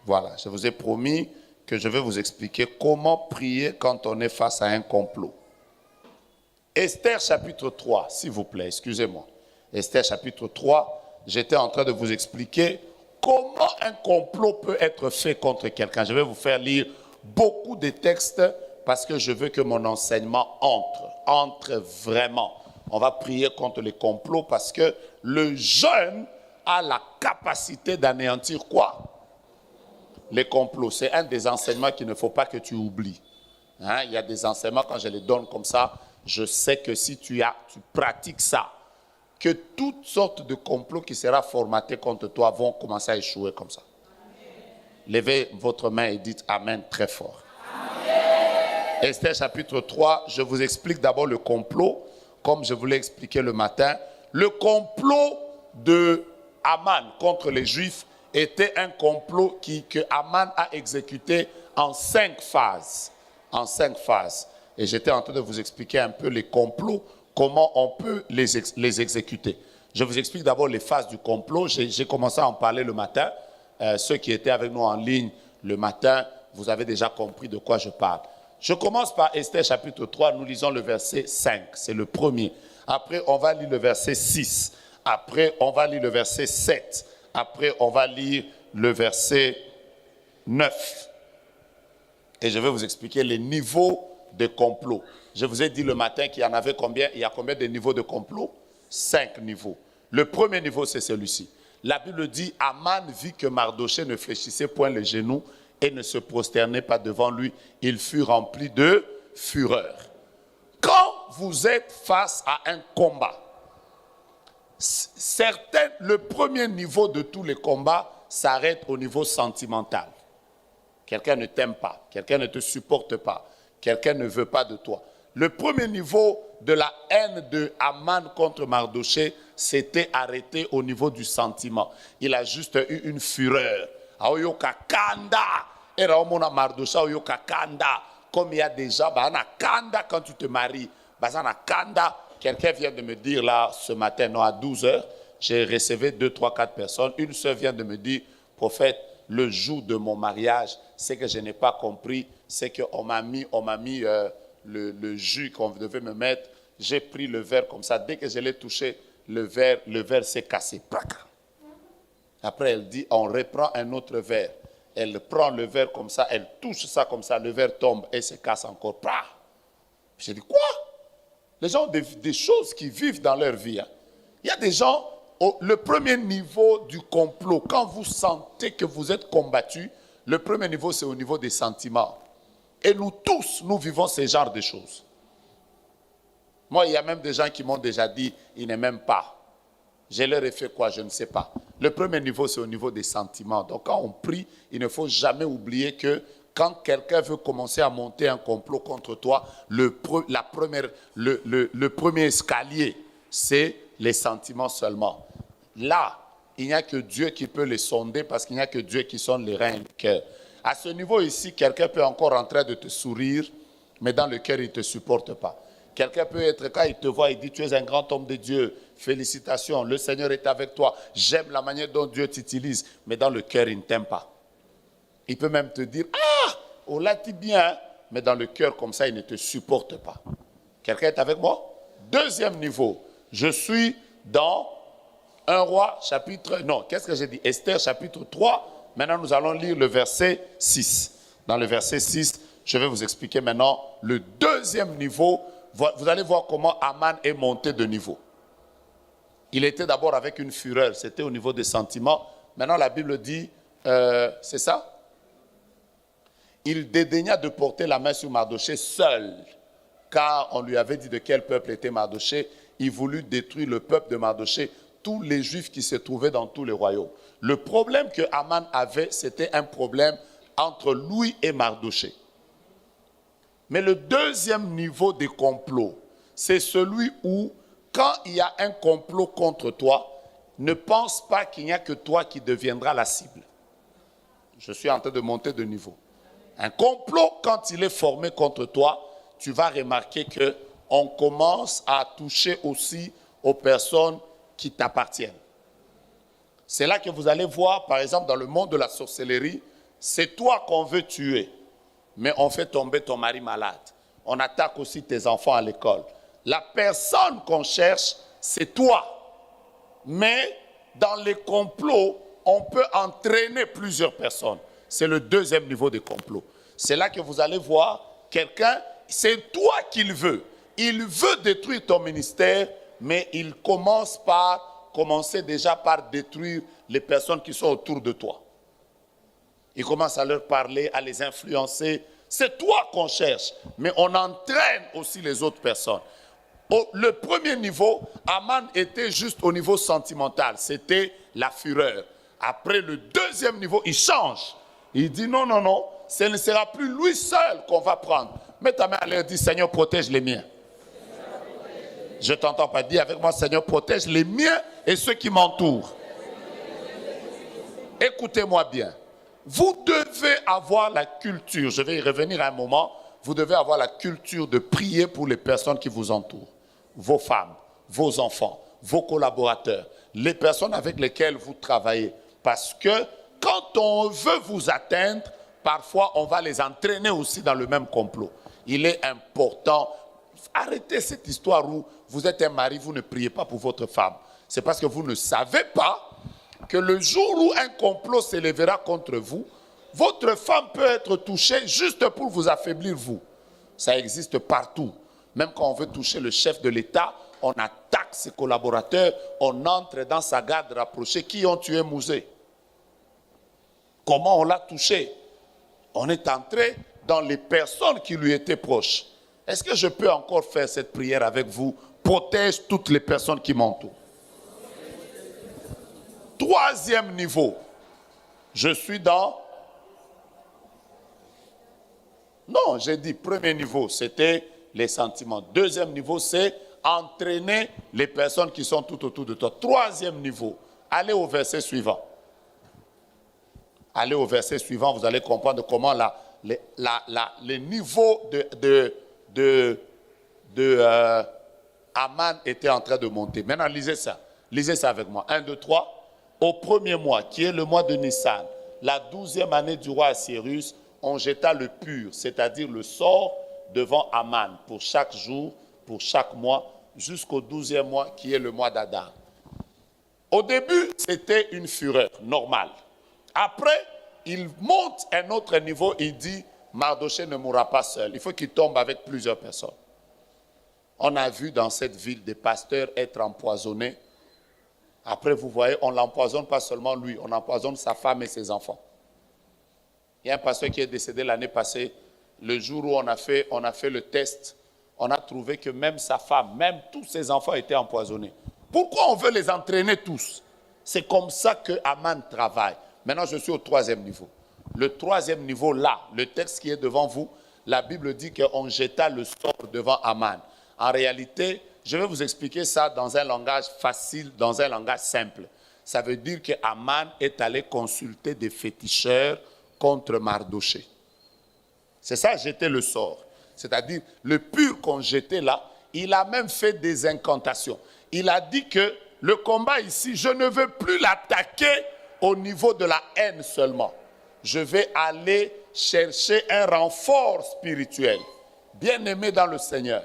Voilà, je vous ai promis que je vais vous expliquer comment prier quand on est face à un complot. Esther chapitre 3, s'il vous plaît, excusez-moi. Esther chapitre 3, j'étais en train de vous expliquer comment un complot peut être fait contre quelqu'un. Je vais vous faire lire beaucoup de textes parce que je veux que mon enseignement entre vraiment. On va prier contre les complots parce que le jeûne a la capacité d'anéantir quoi? Les complots. C'est un des enseignements qu'il ne faut pas que tu oublies. Hein? Il y a des enseignements, quand je les donne comme ça, je sais que si tu pratiques ça, que toutes sortes de complots qui seront formatés contre toi vont commencer à échouer comme ça. Amen. Levez votre main et dites Amen très fort. Amen. Esther chapitre 3, je vous explique d'abord le complot, comme je vous l'ai expliqué le matin. Le complot de Aman contre les Juifs était un complot que Aman a exécuté en 5 phases. En 5 phases. Et j'étais en train de vous expliquer un peu les complots, comment on peut les exécuter. Je vous explique d'abord les phases du complot. J'ai commencé à en parler le matin. Ceux qui étaient avec nous en ligne le matin, vous avez déjà compris de quoi je parle. Je commence par Esther chapitre 3, nous lisons le verset 5, c'est le premier. Après, on va lire le verset 6. Après, on va lire le verset 7. Après, on va lire le verset 9. Et je vais vous expliquer les niveaux de complot. Je vous ai dit le matin qu'il y en avait combien? Il y a combien de niveaux de complot? 5 niveaux. Le premier niveau, c'est celui-ci. La Bible dit, Aman vit que Mardochée ne fléchissait point les genoux et ne se prosternait pas devant lui. Il fut rempli de fureur. Quand vous êtes face à un combat, le premier niveau de tous les combats s'arrête au niveau sentimental. Quelqu'un ne t'aime pas, quelqu'un ne te supporte pas, quelqu'un ne veut pas de toi. Le premier niveau de la haine de Aman contre Mardochée s'était arrêté au niveau du sentiment. Il a juste eu une fureur. Comme il y a déjà, quand tu te maries, quelqu'un vient de me dire là ce matin, non, à 12h, j'ai reçu 2, 3, 4 personnes. Une seule vient de me dire, prophète, le jour de mon mariage, c'est que je n'ai pas compris, c'est qu'on m'a mis le jus qu'on devait me mettre. J'ai pris le verre comme ça. Dès que je l'ai touché, le verre s'est cassé. Après, elle dit, on reprend un autre verre. Elle prend le verre comme ça, elle touche ça comme ça, le verre tombe et se casse encore. J'ai dit, quoi? Les gens ont des choses qui vivent dans leur vie. Hein. Il y a des gens, le premier niveau du complot, quand vous sentez que vous êtes combattu, le premier niveau, c'est au niveau des sentiments. Et nous tous, nous vivons ce genre de choses. Moi, il y a même des gens qui m'ont déjà dit, ils ne m'aiment pas. Je leur ai fait quoi? Je ne sais pas. Le premier niveau, c'est au niveau des sentiments. Donc, quand on prie, il ne faut jamais oublier que quand quelqu'un veut commencer à monter un complot contre toi, le premier escalier, c'est les sentiments seulement. Là, il n'y a que Dieu qui peut les sonder parce qu'il n'y a que Dieu qui sonde les reins et le cœur. À ce niveau ici, quelqu'un peut encore en train de te sourire, mais dans le cœur, il ne te supporte pas. Quelqu'un peut être, quand il te voit, il dit, tu es un grand homme de Dieu. Félicitations, le Seigneur est avec toi. J'aime la manière dont Dieu t'utilise, mais dans le cœur, il ne t'aime pas. Il peut même te dire, on l'a dit bien, mais dans le cœur, comme ça, il ne te supporte pas. Quelqu'un est avec moi? Deuxième niveau, je suis dans 1 Roi chapitre, non, qu'est-ce que j'ai dit? Esther chapitre 3. Maintenant, nous allons lire le verset 6. Dans le verset 6, je vais vous expliquer maintenant le deuxième niveau. Vous allez voir comment Aman est monté de niveau. Il était d'abord avec une fureur, c'était au niveau des sentiments. Maintenant, la Bible dit, c'est ça? Il dédaigna de porter la main sur Mardochée seul, car on lui avait dit de quel peuple était Mardochée. Il voulut détruire le peuple de Mardochée, tous les Juifs qui se trouvaient dans tous les royaumes. Le problème que Aman avait, c'était un problème entre lui et Mardochée. Mais le deuxième niveau des complots, c'est celui où, quand il y a un complot contre toi, ne pense pas qu'il n'y a que toi qui deviendras la cible. Je suis en train de monter de niveau. Un complot, quand il est formé contre toi, tu vas remarquer qu'on commence à toucher aussi aux personnes qui t'appartiennent. C'est là que vous allez voir, par exemple, dans le monde de la sorcellerie, c'est toi qu'on veut tuer, mais on fait tomber ton mari malade. On attaque aussi tes enfants à l'école. La personne qu'on cherche, c'est toi. Mais dans les complots, on peut entraîner plusieurs personnes. C'est le deuxième niveau de complot. C'est là que vous allez voir quelqu'un, c'est toi qu'il veut. Il veut détruire ton ministère, mais il commencer déjà par détruire les personnes qui sont autour de toi. Il commence à leur parler, à les influencer. C'est toi qu'on cherche, mais on entraîne aussi les autres personnes. Le premier niveau, Aman était juste au niveau sentimental. C'était la fureur. Après le deuxième niveau, il change. Il dit non, non, non, ce ne sera plus lui seul qu'on va prendre. Mets ta main à l'air, dis Seigneur, protège les miens. Je ne t'entends pas dire avec moi, Seigneur, protège les miens et ceux qui m'entourent. Écoutez-moi bien. Vous devez avoir la culture, je vais y revenir à un moment, vous devez avoir la culture de prier pour les personnes qui vous entourent. Vos femmes, vos enfants, vos collaborateurs, les personnes avec lesquelles vous travaillez. Parce que quand on veut vous atteindre, parfois on va les entraîner aussi dans le même complot. Il est important, arrêtez cette histoire où vous êtes un mari, vous ne priez pas pour votre femme. C'est parce que vous ne savez pas que le jour où un complot s'élèvera contre vous, votre femme peut être touchée juste pour vous affaiblir vous. Ça existe partout. Même quand on veut toucher le chef de l'État, on attaque ses collaborateurs, on entre dans sa garde rapprochée. Qui ont tué Mouzé? Comment on l'a touché? On est entré dans les personnes qui lui étaient proches. Est-ce que je peux encore faire cette prière avec vous? Protège toutes les personnes qui m'entourent. Troisième niveau, je suis dans... Non, j'ai dit premier niveau, c'était les sentiments. Deuxième niveau, c'est entraîner les personnes qui sont tout autour de toi. Troisième niveau, allez au verset suivant. Allez au verset suivant, vous allez comprendre comment les niveaux de Aman étaient en train de monter. Maintenant, lisez ça. Lisez ça avec moi. 1, 2, 3. Au premier mois, qui est le mois de Nissan, la 12e année du roi Assyrus, on jeta le pur, c'est-à-dire le sort devant Aman pour chaque jour, pour chaque mois, jusqu'au 12e mois, qui est le mois d'Adar. Au début, c'était une fureur normale. Après, il monte un autre niveau, il dit, Mardochée ne mourra pas seul, il faut qu'il tombe avec plusieurs personnes. On a vu dans cette ville des pasteurs être empoisonnés. Après, vous voyez, on l'empoisonne pas seulement lui, on empoisonne sa femme et ses enfants. Il y a un pasteur qui est décédé l'année passée. Le jour où on a fait le test, on a trouvé que même sa femme, même tous ses enfants étaient empoisonnés. Pourquoi on veut les entraîner tous? C'est comme ça que Aman travaille. Maintenant, je suis au troisième niveau. Le troisième niveau, là, le texte qui est devant vous, la Bible dit qu'on jeta le sort devant Aman. En réalité, je vais vous expliquer ça dans un langage facile, dans un langage simple. Ça veut dire que Aman est allé consulter des féticheurs contre Mardochée. C'est ça, jeter le sort. C'est-à-dire, le pur qu'on jetait là, il a même fait des incantations. Il a dit que le combat ici, je ne veux plus l'attaquer au niveau de la haine seulement. Je vais aller chercher un renfort spirituel. Bien-aimé dans le Seigneur.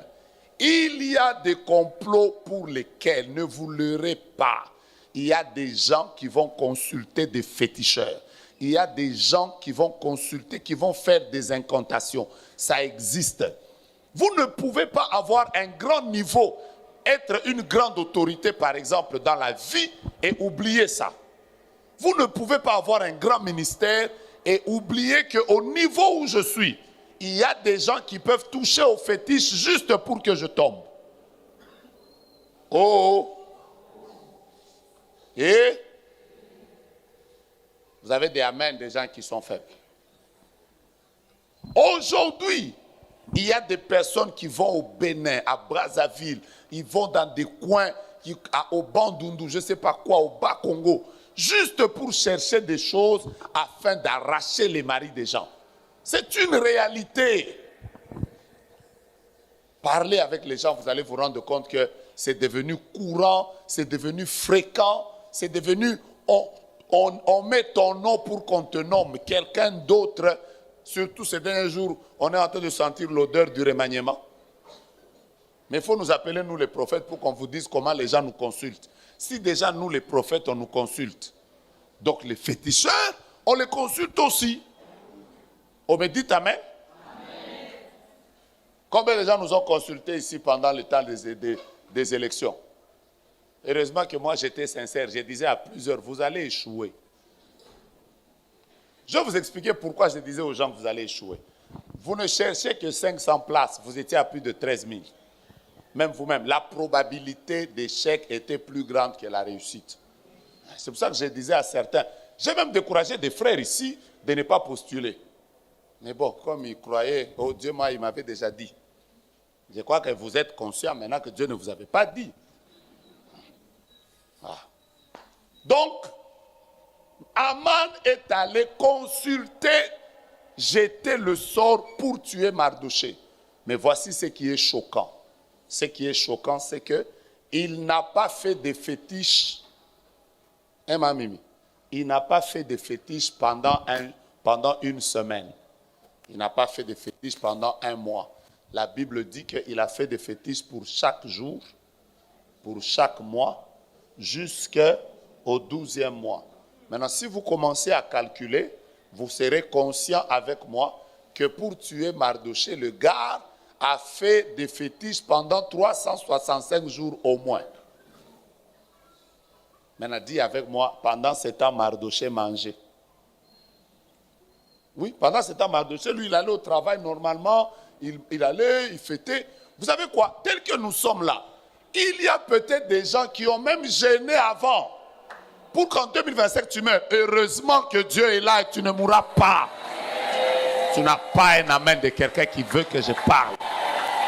Il y a des complots pour lesquels, ne vous leurrez pas, il y a des gens qui vont consulter des féticheurs. Il y a des gens qui vont consulter, qui vont faire des incantations. Ça existe. Vous ne pouvez pas avoir un grand niveau, être une grande autorité, par exemple, dans la vie et oublier ça. Vous ne pouvez pas avoir un grand ministère et oublier qu'au niveau où je suis, il y a des gens qui peuvent toucher aux fétiches juste pour que je tombe. Oh! Et vous avez des amens, des gens qui sont faibles. Aujourd'hui, il y a des personnes qui vont au Bénin, à Brazzaville, ils vont dans des coins, au Bandundu, je ne sais pas quoi, au Bas-Congo, juste pour chercher des choses afin d'arracher les maris des gens. C'est une réalité. Parlez avec les gens, vous allez vous rendre compte que c'est devenu courant, c'est devenu fréquent, c'est devenu... on met ton nom pour qu'on te nomme. Quelqu'un d'autre, surtout ces derniers jours, on est en train de sentir l'odeur du remaniement. Mais il faut nous appeler, nous les prophètes, pour qu'on vous dise comment les gens nous consultent. Si déjà nous les prophètes, on nous consulte, donc les féticheurs, on les consulte aussi. On me dit amen. Amen. Combien de gens nous ont consultés ici pendant le temps des élections? Heureusement que moi j'étais sincère, je disais à plusieurs, vous allez échouer. Je vais vous expliquer pourquoi je disais aux gens que vous allez échouer. Vous ne cherchez que 500 places, vous étiez à plus de 13 000. Même vous-même, la probabilité d'échec était plus grande que la réussite. C'est pour ça que je disais à certains, j'ai même découragé des frères ici de ne pas postuler. Mais bon, comme ils croyaient, oh Dieu, moi, il m'avait déjà dit. Je crois que vous êtes conscients maintenant que Dieu ne vous avait pas dit. Ah. Donc, Aman est allé consulter, jeter le sort pour tuer Mardochée. Mais voici ce qui est choquant. Ce qui est choquant, c'est qu'il n'a pas fait de fétiche. Hein, ma Mimi? Il n'a pas fait de fétiche pendant une semaine. Il n'a pas fait de fétiche pendant un mois. La Bible dit qu'il a fait des fétiches pour chaque jour, pour chaque mois, jusqu'au 12e mois. Maintenant, si vous commencez à calculer, vous serez conscient avec moi que pour tuer Mardochée, le gars a fait des fétiches pendant 365 jours au moins. Maintenant, dis avec moi, pendant ce temps, Mardochée mangeait. Oui, pendant ce temps, Mardochée, lui, il allait au travail normalement, il allait, il fêtait. Vous savez quoi? Tel que nous sommes là, il y a peut-être des gens qui ont même gêné avant pour qu'en 2025 tu meurs. Heureusement que Dieu est là et tu ne mourras pas. Tu n'as pas un amen de quelqu'un qui veut que je parle.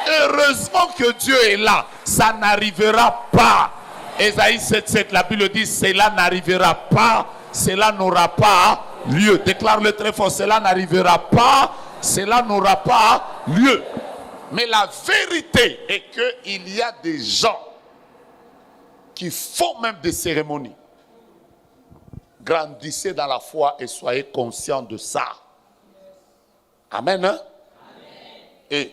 Heureusement que Dieu est là. Ça n'arrivera pas. Ésaïe 7,7, la Bible dit, cela n'arrivera pas. Cela n'aura pas lieu. Déclare-le très fort. Cela n'arrivera pas. Cela n'aura pas lieu. Mais la vérité est qu'il y a des gens qui font même des cérémonies. Grandissez dans la foi et soyez conscients de ça. Amen. Hein? Amen. Et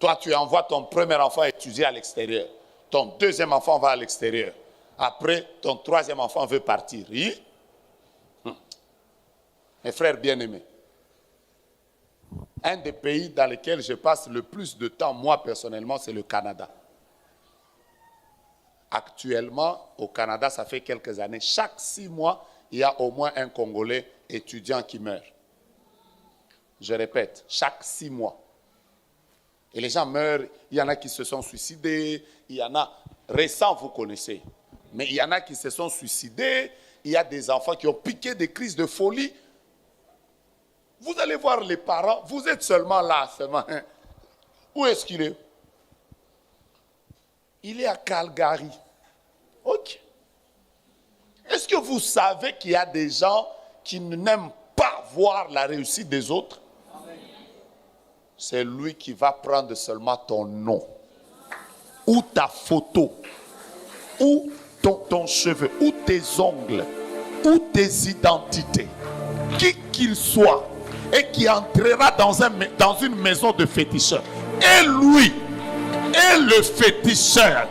toi, tu envoies ton premier enfant étudier à l'extérieur. Ton deuxième enfant va à l'extérieur. Après, ton troisième enfant veut partir. Oui? Mes frères bien-aimés, un des pays dans lesquels je passe le plus de temps, moi personnellement, c'est le Canada. Actuellement, au Canada, ça fait quelques années, chaque 6 mois, il y a au moins un Congolais étudiant qui meurt. Je répète, chaque 6 mois. Et les gens meurent, il y en a qui se sont suicidés, il y en a, récents vous connaissez, mais il y en a qui se sont suicidés, il y a des enfants qui ont piqué des crises de folie. Vous allez voir les parents, vous êtes seulement là, seulement. Où est-ce qu'il est? Il est à Calgary. Ok. Est-ce que vous savez qu'il y a des gens qui n'aiment pas voir la réussite des autres? C'est lui qui va prendre seulement ton nom, ou ta photo, ou ton cheveu, ou tes ongles, ou tes identités, qui qu'il soit, et qui entrera dans une maison de féticheurs. Et lui, et le féticheur,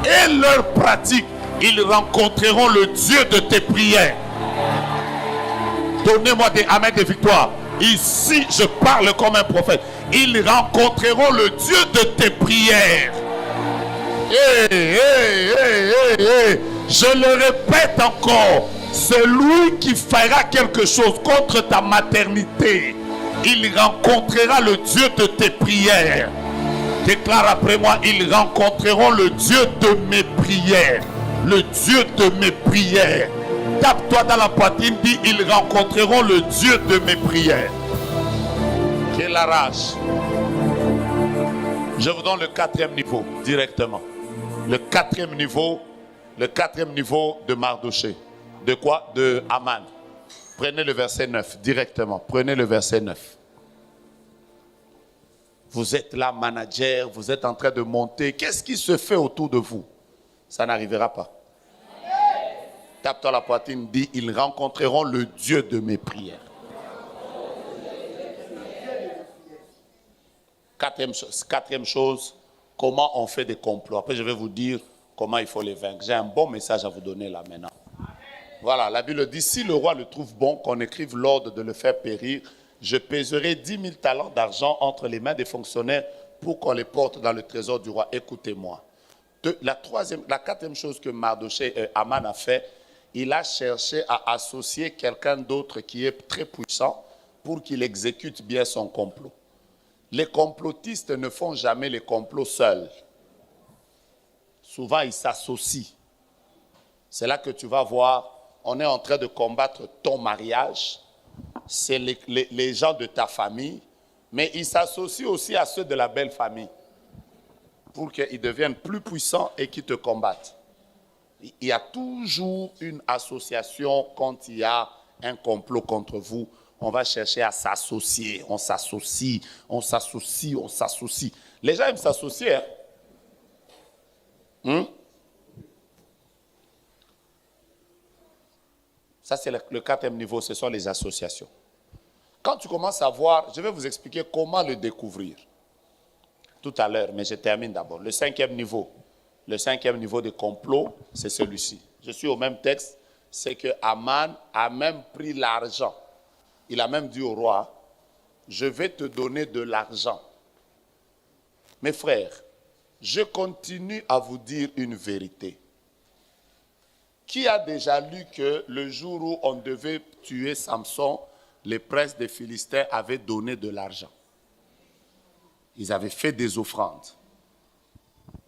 et leur pratique, ils rencontreront le Dieu de tes prières. Donnez-moi des amens de victoire. Ici, je parle comme un prophète. Ils rencontreront le Dieu de tes prières. Je le répète encore. Celui qui fera quelque chose contre ta maternité, il rencontrera le Dieu de tes prières. Déclare après moi, ils rencontreront le Dieu de mes prières. Le Dieu de mes prières. Tape-toi dans la poitrine, dis, ils rencontreront le Dieu de mes prières. Quelle rage. Je vous donne le 4e niveau, directement. Le 4e niveau de Mardochée. De quoi? De Aman. Prenez le verset 9, directement. Prenez le verset 9. Vous êtes là, manager, vous êtes en train de monter. Qu'est-ce qui se fait autour de vous? Ça n'arrivera pas. Tape-toi la poitrine, dis, ils rencontreront le Dieu de mes prières. Quatrième chose, comment on fait des complots. Après, je vais vous dire comment il faut les vaincre. J'ai un bon message à vous donner là maintenant. Voilà, la Bible dit, si le roi le trouve bon qu'on écrive l'ordre de le faire périr, je pèserai 10 000 talents d'argent entre les mains des fonctionnaires pour qu'on les porte dans le trésor du roi. Écoutez-moi. La quatrième chose que Aman a fait, il a cherché à associer quelqu'un d'autre qui est très puissant pour qu'il exécute bien son complot. Les complotistes ne font jamais les complots seuls. Souvent, ils s'associent. C'est là que tu vas voir, on est en train de combattre ton mariage, c'est les gens de ta famille, mais ils s'associent aussi à ceux de la belle famille pour qu'ils deviennent plus puissants et qu'ils te combattent. Il y a toujours une association quand il y a un complot contre vous. On va chercher à s'associer. On s'associe, on s'associe, on s'associe. Les gens aiment s'associer. Ça, c'est le quatrième niveau, ce sont les associations. Quand tu commences à voir, je vais vous expliquer comment le découvrir tout à l'heure, mais je termine d'abord. Le cinquième niveau de complot, c'est celui-ci. Je suis au même texte, c'est que Aman a même pris l'argent. Il a même dit au roi, je vais te donner de l'argent. Mes frères, je continue à vous dire une vérité. Qui a déjà lu que le jour où on devait tuer Samson, les princes des Philistins avaient donné de l'argent? Ils avaient fait des offrandes.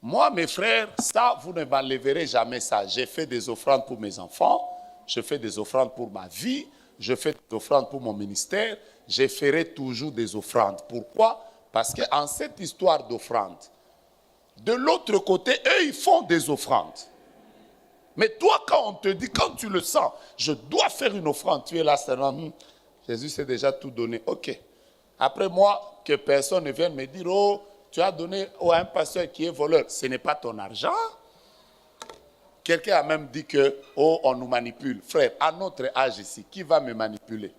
Moi, mes frères, ça, vous ne m'enlèverez jamais ça. J'ai fait des offrandes pour mes enfants, je fais des offrandes pour ma vie, je fais des offrandes pour mon ministère, je ferai toujours des offrandes. Pourquoi? Parce qu'en cette histoire d'offrande, de l'autre côté, eux, ils font des offrandes. Mais toi, quand on te dit, quand tu le sens, je dois faire une offrande, tu es là, Jésus s'est déjà tout donné. Ok. Après moi, que personne ne vienne me dire, oh, tu as donné à un pasteur qui est voleur. Ce n'est pas ton argent. Quelqu'un a même dit que, oh, on nous manipule. Frère, à notre âge ici, qui va me manipuler?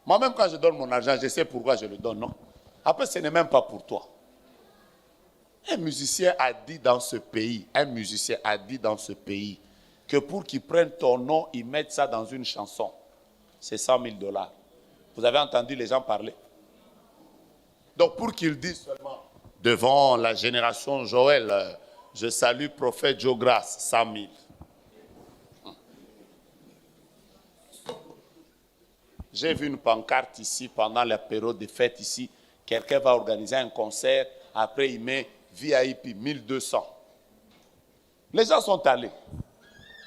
Moi-même, quand je donne mon argent, je sais pourquoi je le donne, non? Après, ce n'est même pas pour toi. Un musicien a dit dans ce pays, que pour qu'il prenne ton nom, ils mettent ça dans une chanson. C'est 100 000 $. Vous avez entendu les gens parler? Donc pour qu'il dise seulement, devant la génération Joël, je salue prophète Joe Grace, 100 000. J'ai vu une pancarte ici, pendant la période des fêtes ici, quelqu'un va organiser un concert, après il met VIP 1200. Les gens sont allés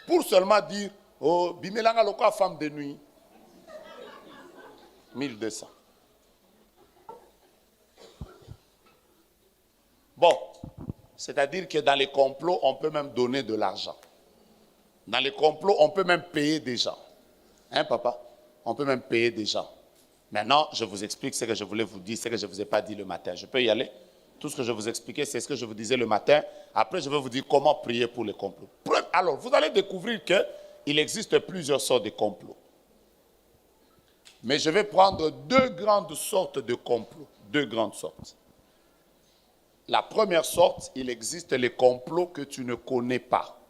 pour seulement dire, oh, Bimelanga Loko, femme de nuit. 1200. Bon, c'est-à-dire que dans les complots, on peut même donner de l'argent. Dans les complots, on peut même payer des gens. Hein, papa? On peut même payer des gens. Maintenant, je vous explique ce que je voulais vous dire, ce que je ne vous ai pas dit le matin. Je peux y aller? Tout ce que je vous expliquais, c'est ce que je vous disais le matin. Après, je vais vous dire comment prier pour les complots. Alors, vous allez découvrir qu'il existe plusieurs sortes de complots. Mais je vais prendre deux grandes sortes de complots. Deux grandes sortes. La première sorte, il existe les complots que tu ne connais pas.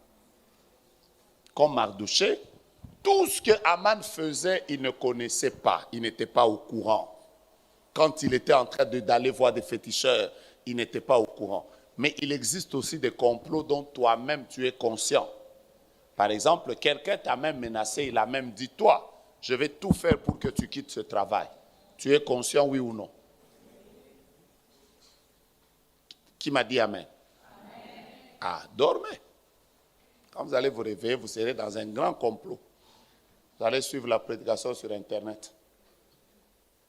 Comme Mardochée, tout ce que Aman faisait, il ne connaissait pas. Il n'était pas au courant. Quand il était en train d'aller voir des féticheurs, il n'était pas au courant. Mais il existe aussi des complots dont toi-même tu es conscient. Par exemple, quelqu'un t'a même menacé, il a même dit, toi, je vais tout faire pour que tu quittes ce travail. Tu es conscient, oui ou non? Qui m'a dit amen? Amen. Ah, dormez. Quand vous allez vous réveiller, vous serez dans un grand complot. Vous allez suivre la prédication sur Internet.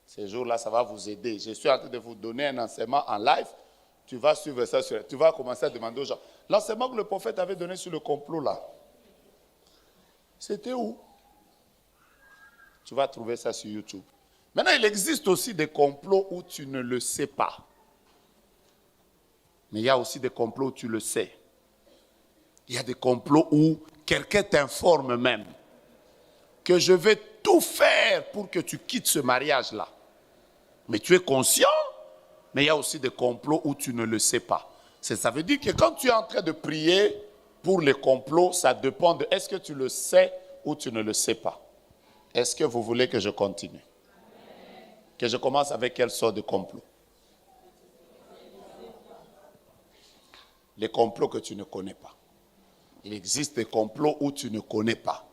Ces jours-là, ça va vous aider. Je suis en train de vous donner un enseignement en live. Tu vas suivre ça. Tu vas commencer à demander aux gens. L'enseignement que le prophète avait donné sur le complot, là, c'était où? Tu vas trouver ça sur YouTube. Maintenant, il existe aussi des complots où tu ne le sais pas. Mais il y a aussi des complots où tu le sais. Il y a des complots où quelqu'un t'informe même que je vais tout faire pour que tu quittes ce mariage-là. Mais tu es conscient, mais il y a aussi des complots où tu ne le sais pas. Ça veut dire que quand tu es en train de prier pour les complots, ça dépend de est-ce que tu le sais ou tu ne le sais pas. Est-ce que vous voulez que je continue? Que je commence avec quelle sorte de complot? Les complots que tu ne connais pas. Il existe des complots où tu ne connais pas.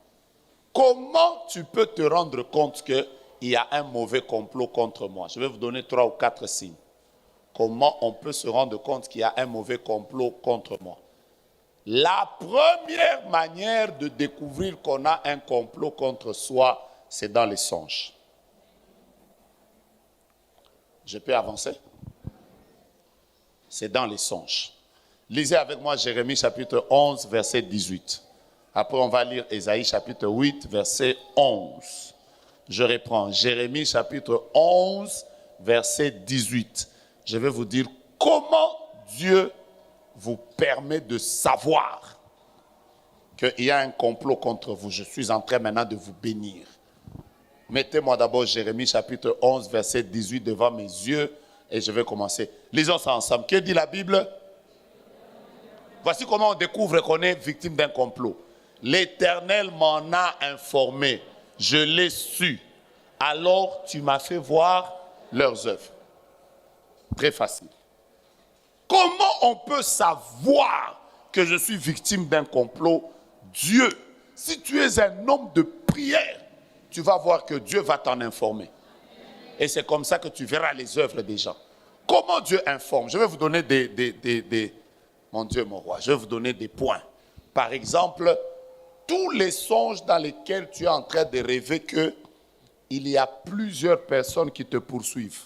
Comment tu peux te rendre compte qu'il y a un mauvais complot contre moi? Je vais vous donner 3 ou 4 signes. Comment on peut se rendre compte qu'il y a un mauvais complot contre moi? La première manière de découvrir qu'on a un complot contre soi, c'est dans les songes. Je peux avancer? C'est dans les songes. Lisez avec moi Jérémie chapitre 11, verset 18. Après, on va lire Ésaïe chapitre 8, verset 11. Je reprends. Jérémie chapitre 11, verset 18. Je vais vous dire comment Dieu vous permet de savoir qu'il y a un complot contre vous. Je suis en train maintenant de vous bénir. Mettez-moi d'abord Jérémie chapitre 11, verset 18 devant mes yeux et je vais commencer. Lisons ça ensemble. Que dit la Bible? Voici comment on découvre qu'on est victime d'un complot. L'Éternel m'en a informé. Je l'ai su. Alors tu m'as fait voir leurs œuvres. Très facile. Comment on peut savoir que je suis victime d'un complot? Dieu, si tu es un homme de prière, tu vas voir que Dieu va t'en informer. Et c'est comme ça que tu verras les œuvres des gens. Comment Dieu informe? Je vais vous donner mon Dieu, mon roi, je vais vous donner des points. Par exemple, tous les songes dans lesquels tu es en train de rêver qu'il y a plusieurs personnes qui te poursuivent.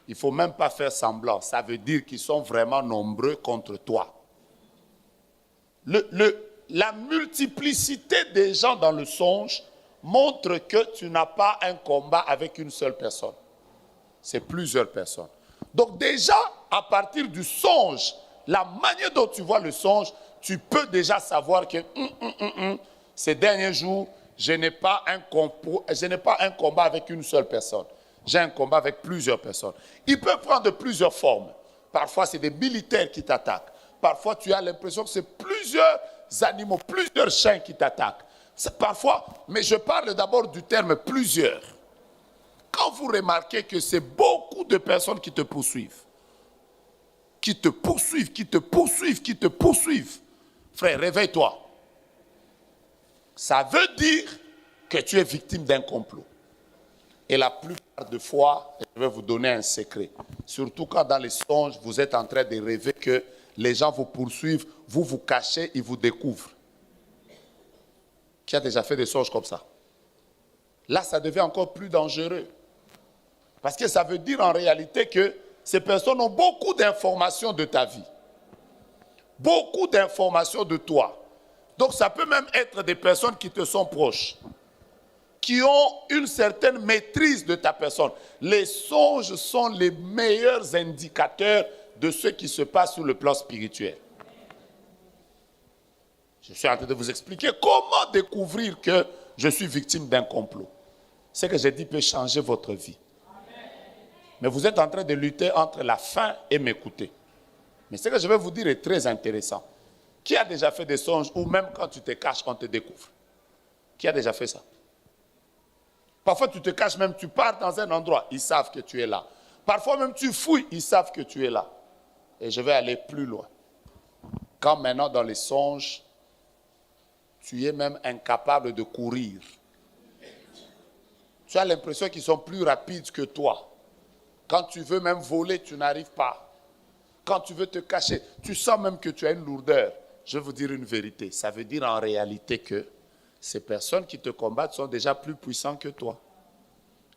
Il ne faut même pas faire semblant. Ça veut dire qu'ils sont vraiment nombreux contre toi. La multiplicité des gens dans le songe montre que tu n'as pas un combat avec une seule personne. C'est plusieurs personnes. Donc déjà, à partir du songe, la manière dont tu vois le songe, tu peux déjà savoir que ces derniers jours, je n'ai pas un combat avec une seule personne. J'ai un combat avec plusieurs personnes. Il peut prendre plusieurs formes. Parfois, c'est des militaires qui t'attaquent. Parfois, tu as l'impression que c'est plusieurs animaux, plusieurs chiens qui t'attaquent. Parfois, mais je parle d'abord du terme plusieurs. Quand vous remarquez que c'est beaucoup de personnes qui te poursuivent, qui te poursuivent, qui te poursuivent, qui te poursuivent, frère, réveille-toi. Ça veut dire que tu es victime d'un complot. Et la plupart des fois, je vais vous donner un secret. Surtout quand dans les songes, vous êtes en train de rêver que les gens vous poursuivent, vous vous cachez, ils vous découvrent. Qui a déjà fait des songes comme ça? Là, ça devient encore plus dangereux. Parce que ça veut dire en réalité que ces personnes ont beaucoup d'informations de ta vie. Beaucoup d'informations de toi. Donc ça peut même être des personnes qui te sont proches, qui ont une certaine maîtrise de ta personne. Les songes sont les meilleurs indicateurs de ce qui se passe sur le plan spirituel. Je suis en train de vous expliquer comment découvrir que je suis victime d'un complot. Ce que j'ai dit peut changer votre vie. Mais vous êtes en train de lutter entre la faim et m'écouter. Mais ce que je vais vous dire est très intéressant. Qui a déjà fait des songes où même quand tu te caches, on te découvre? Qui a déjà fait ça? Parfois tu te caches même, tu pars dans un endroit, ils savent que tu es là. Parfois même tu fouilles, ils savent que tu es là. Et je vais aller plus loin. Quand maintenant dans les songes, tu es même incapable de courir. Tu as l'impression qu'ils sont plus rapides que toi. Quand tu veux même voler, tu n'arrives pas. Quand tu veux te cacher, tu sens même que tu as une lourdeur. Je vais vous dire une vérité. Ça veut dire en réalité que ces personnes qui te combattent sont déjà plus puissantes que toi.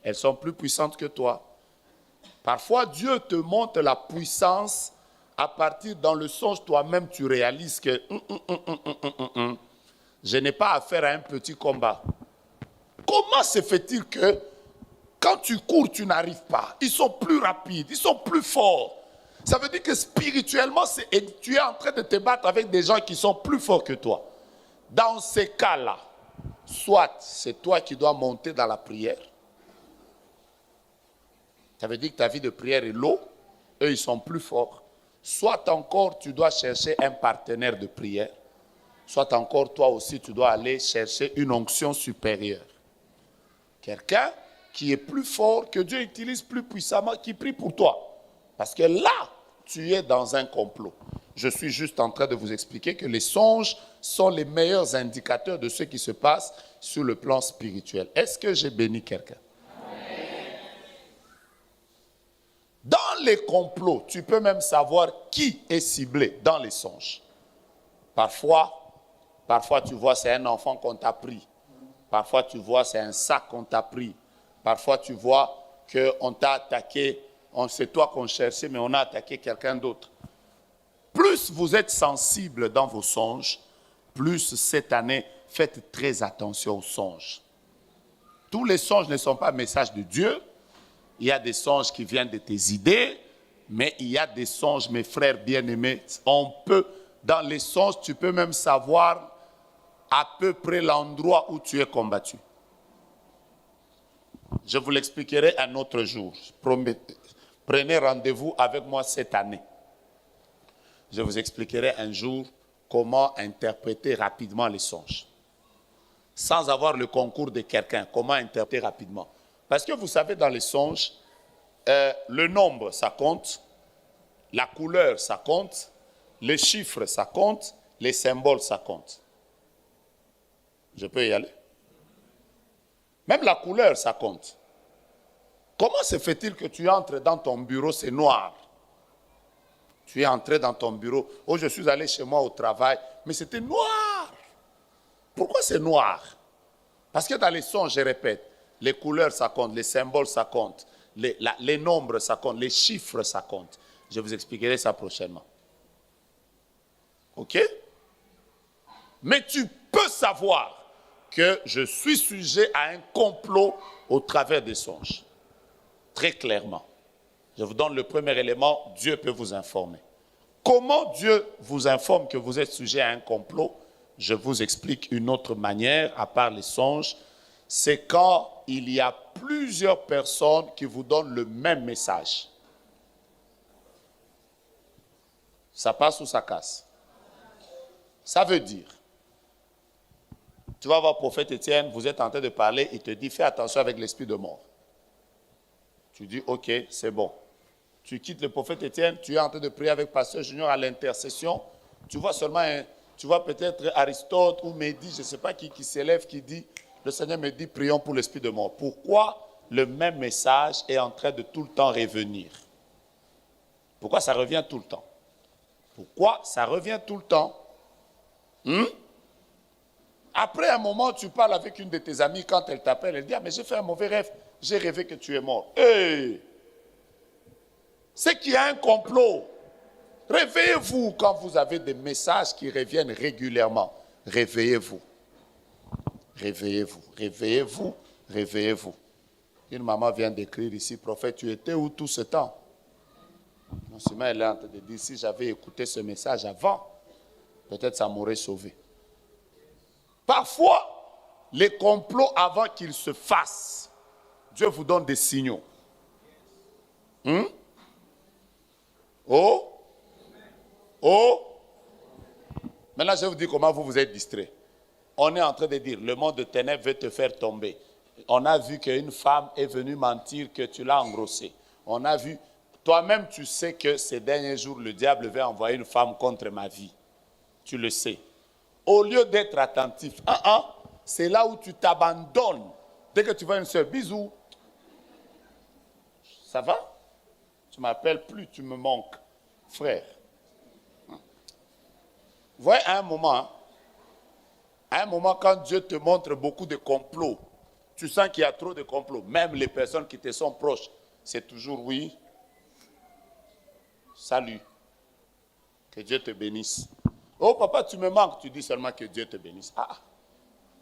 Elles sont plus puissantes que toi. Parfois, Dieu te montre la puissance à partir dans le songe, toi-même, tu réalises que je n'ai pas affaire à un petit combat. Comment se fait-il que quand tu cours, tu n'arrives pas? Ils sont plus rapides, ils sont plus forts. Ça veut dire que spirituellement, tu es en train de te battre avec des gens qui sont plus forts que toi. Dans ces cas-là, soit c'est toi qui dois monter dans la prière. Ça veut dire que ta vie de prière est low. Eux, ils sont plus forts. Soit encore, tu dois chercher un partenaire de prière. Soit encore, toi aussi, tu dois aller chercher une onction supérieure. Quelqu'un qui est plus fort, que Dieu utilise plus puissamment, qui prie pour toi. Parce que là, tu es dans un complot. Je suis juste en train de vous expliquer que les songes sont les meilleurs indicateurs de ce qui se passe sur le plan spirituel. Est-ce que j'ai béni quelqu'un? Dans les complots, tu peux même savoir qui est ciblé dans les songes. Parfois tu vois c'est un enfant qu'on t'a pris. Parfois tu vois c'est un sac qu'on t'a pris. Parfois tu vois qu'on t'a attaqué. C'est toi qu'on cherchait, mais on a attaqué quelqu'un d'autre. Plus vous êtes sensible dans vos songes, plus cette année, faites très attention aux songes. Tous les songes ne sont pas un message de Dieu. Il y a des songes qui viennent de tes idées, mais il y a des songes, mes frères bien-aimés, dans les songes, tu peux même savoir à peu près l'endroit où tu es combattu. Je vous l'expliquerai un autre jour. Prenez rendez-vous avec moi cette année. Je vous expliquerai un jour comment interpréter rapidement les songes. Sans avoir le concours de quelqu'un, comment interpréter rapidement. Parce que vous savez, dans les songes, le nombre, ça compte, la couleur, ça compte, les chiffres, ça compte, les symboles, ça compte. Je peux y aller? Même la couleur, ça compte. Comment se fait-il que tu entres dans ton bureau, c'est noir? Tu es entré dans ton bureau. Oh, je suis allé chez moi au travail, mais c'était noir. Pourquoi c'est noir? Parce que dans les songes, je répète, les couleurs, ça compte, les symboles, ça compte, les nombres, ça compte, les chiffres, ça compte. Je vous expliquerai ça prochainement. OK? Mais tu peux savoir que je suis sujet à un complot au travers des songes. Très clairement. Je vous donne le premier élément, Dieu peut vous informer. Comment Dieu vous informe que vous êtes sujet à un complot? Je vous explique une autre manière, à part les songes. C'est quand il y a plusieurs personnes qui vous donnent le même message. Ça passe ou ça casse? Ça veut dire, tu vas voir le prophète Étienne, vous êtes en train de parler, il te dit, fais attention avec l'esprit de mort. Tu dis, ok, c'est bon. Tu quittes le prophète Étienne, tu es en train de prier avec Pasteur Junior à l'intercession. Tu vois seulement, tu vois peut-être Aristote ou Mehdi, je ne sais pas qui s'élève, qui dit, le Seigneur me dit, prions pour l'esprit de mort. Pourquoi le même message est en train de tout le temps revenir? Pourquoi ça revient tout le temps? Pourquoi ça revient tout le temps? Après un moment, tu parles avec une de tes amies, quand elle t'appelle, elle dit, ah mais j'ai fait un mauvais rêve, j'ai rêvé que tu es mort. Hey! C'est qu'il y a un complot. Réveillez-vous quand vous avez des messages qui reviennent régulièrement. Réveillez-vous. Réveillez-vous. Réveillez-vous. Réveillez-vous. Une maman vient d'écrire ici, prophète, tu étais où tout ce temps? Non seulement elle est en train de dire, si j'avais écouté ce message avant, peut-être ça m'aurait sauvé. Parfois, les complots, avant qu'ils se fassent, Dieu vous donne des signaux. Oh. Maintenant, je vais vous dire comment vous êtes distrait. On est en train de dire, le monde de ténèbres veut te faire tomber. On a vu qu'une femme est venue mentir que tu l'as engrossée. On a vu, toi-même tu sais que ces derniers jours, le diable veut envoyer une femme contre ma vie. Tu le sais. Au lieu d'être attentif, c'est là où tu t'abandonnes. Dès que tu vois une soeur, bisous. Ça va? Tu ne m'appelles plus, tu me manques, frère. Vous voyez, à un moment, quand Dieu te montre beaucoup de complots, tu sens qu'il y a trop de complots. Même les personnes qui te sont proches, c'est toujours oui. Salut. Que Dieu te bénisse. Oh papa, tu me manques. Tu dis seulement que Dieu te bénisse.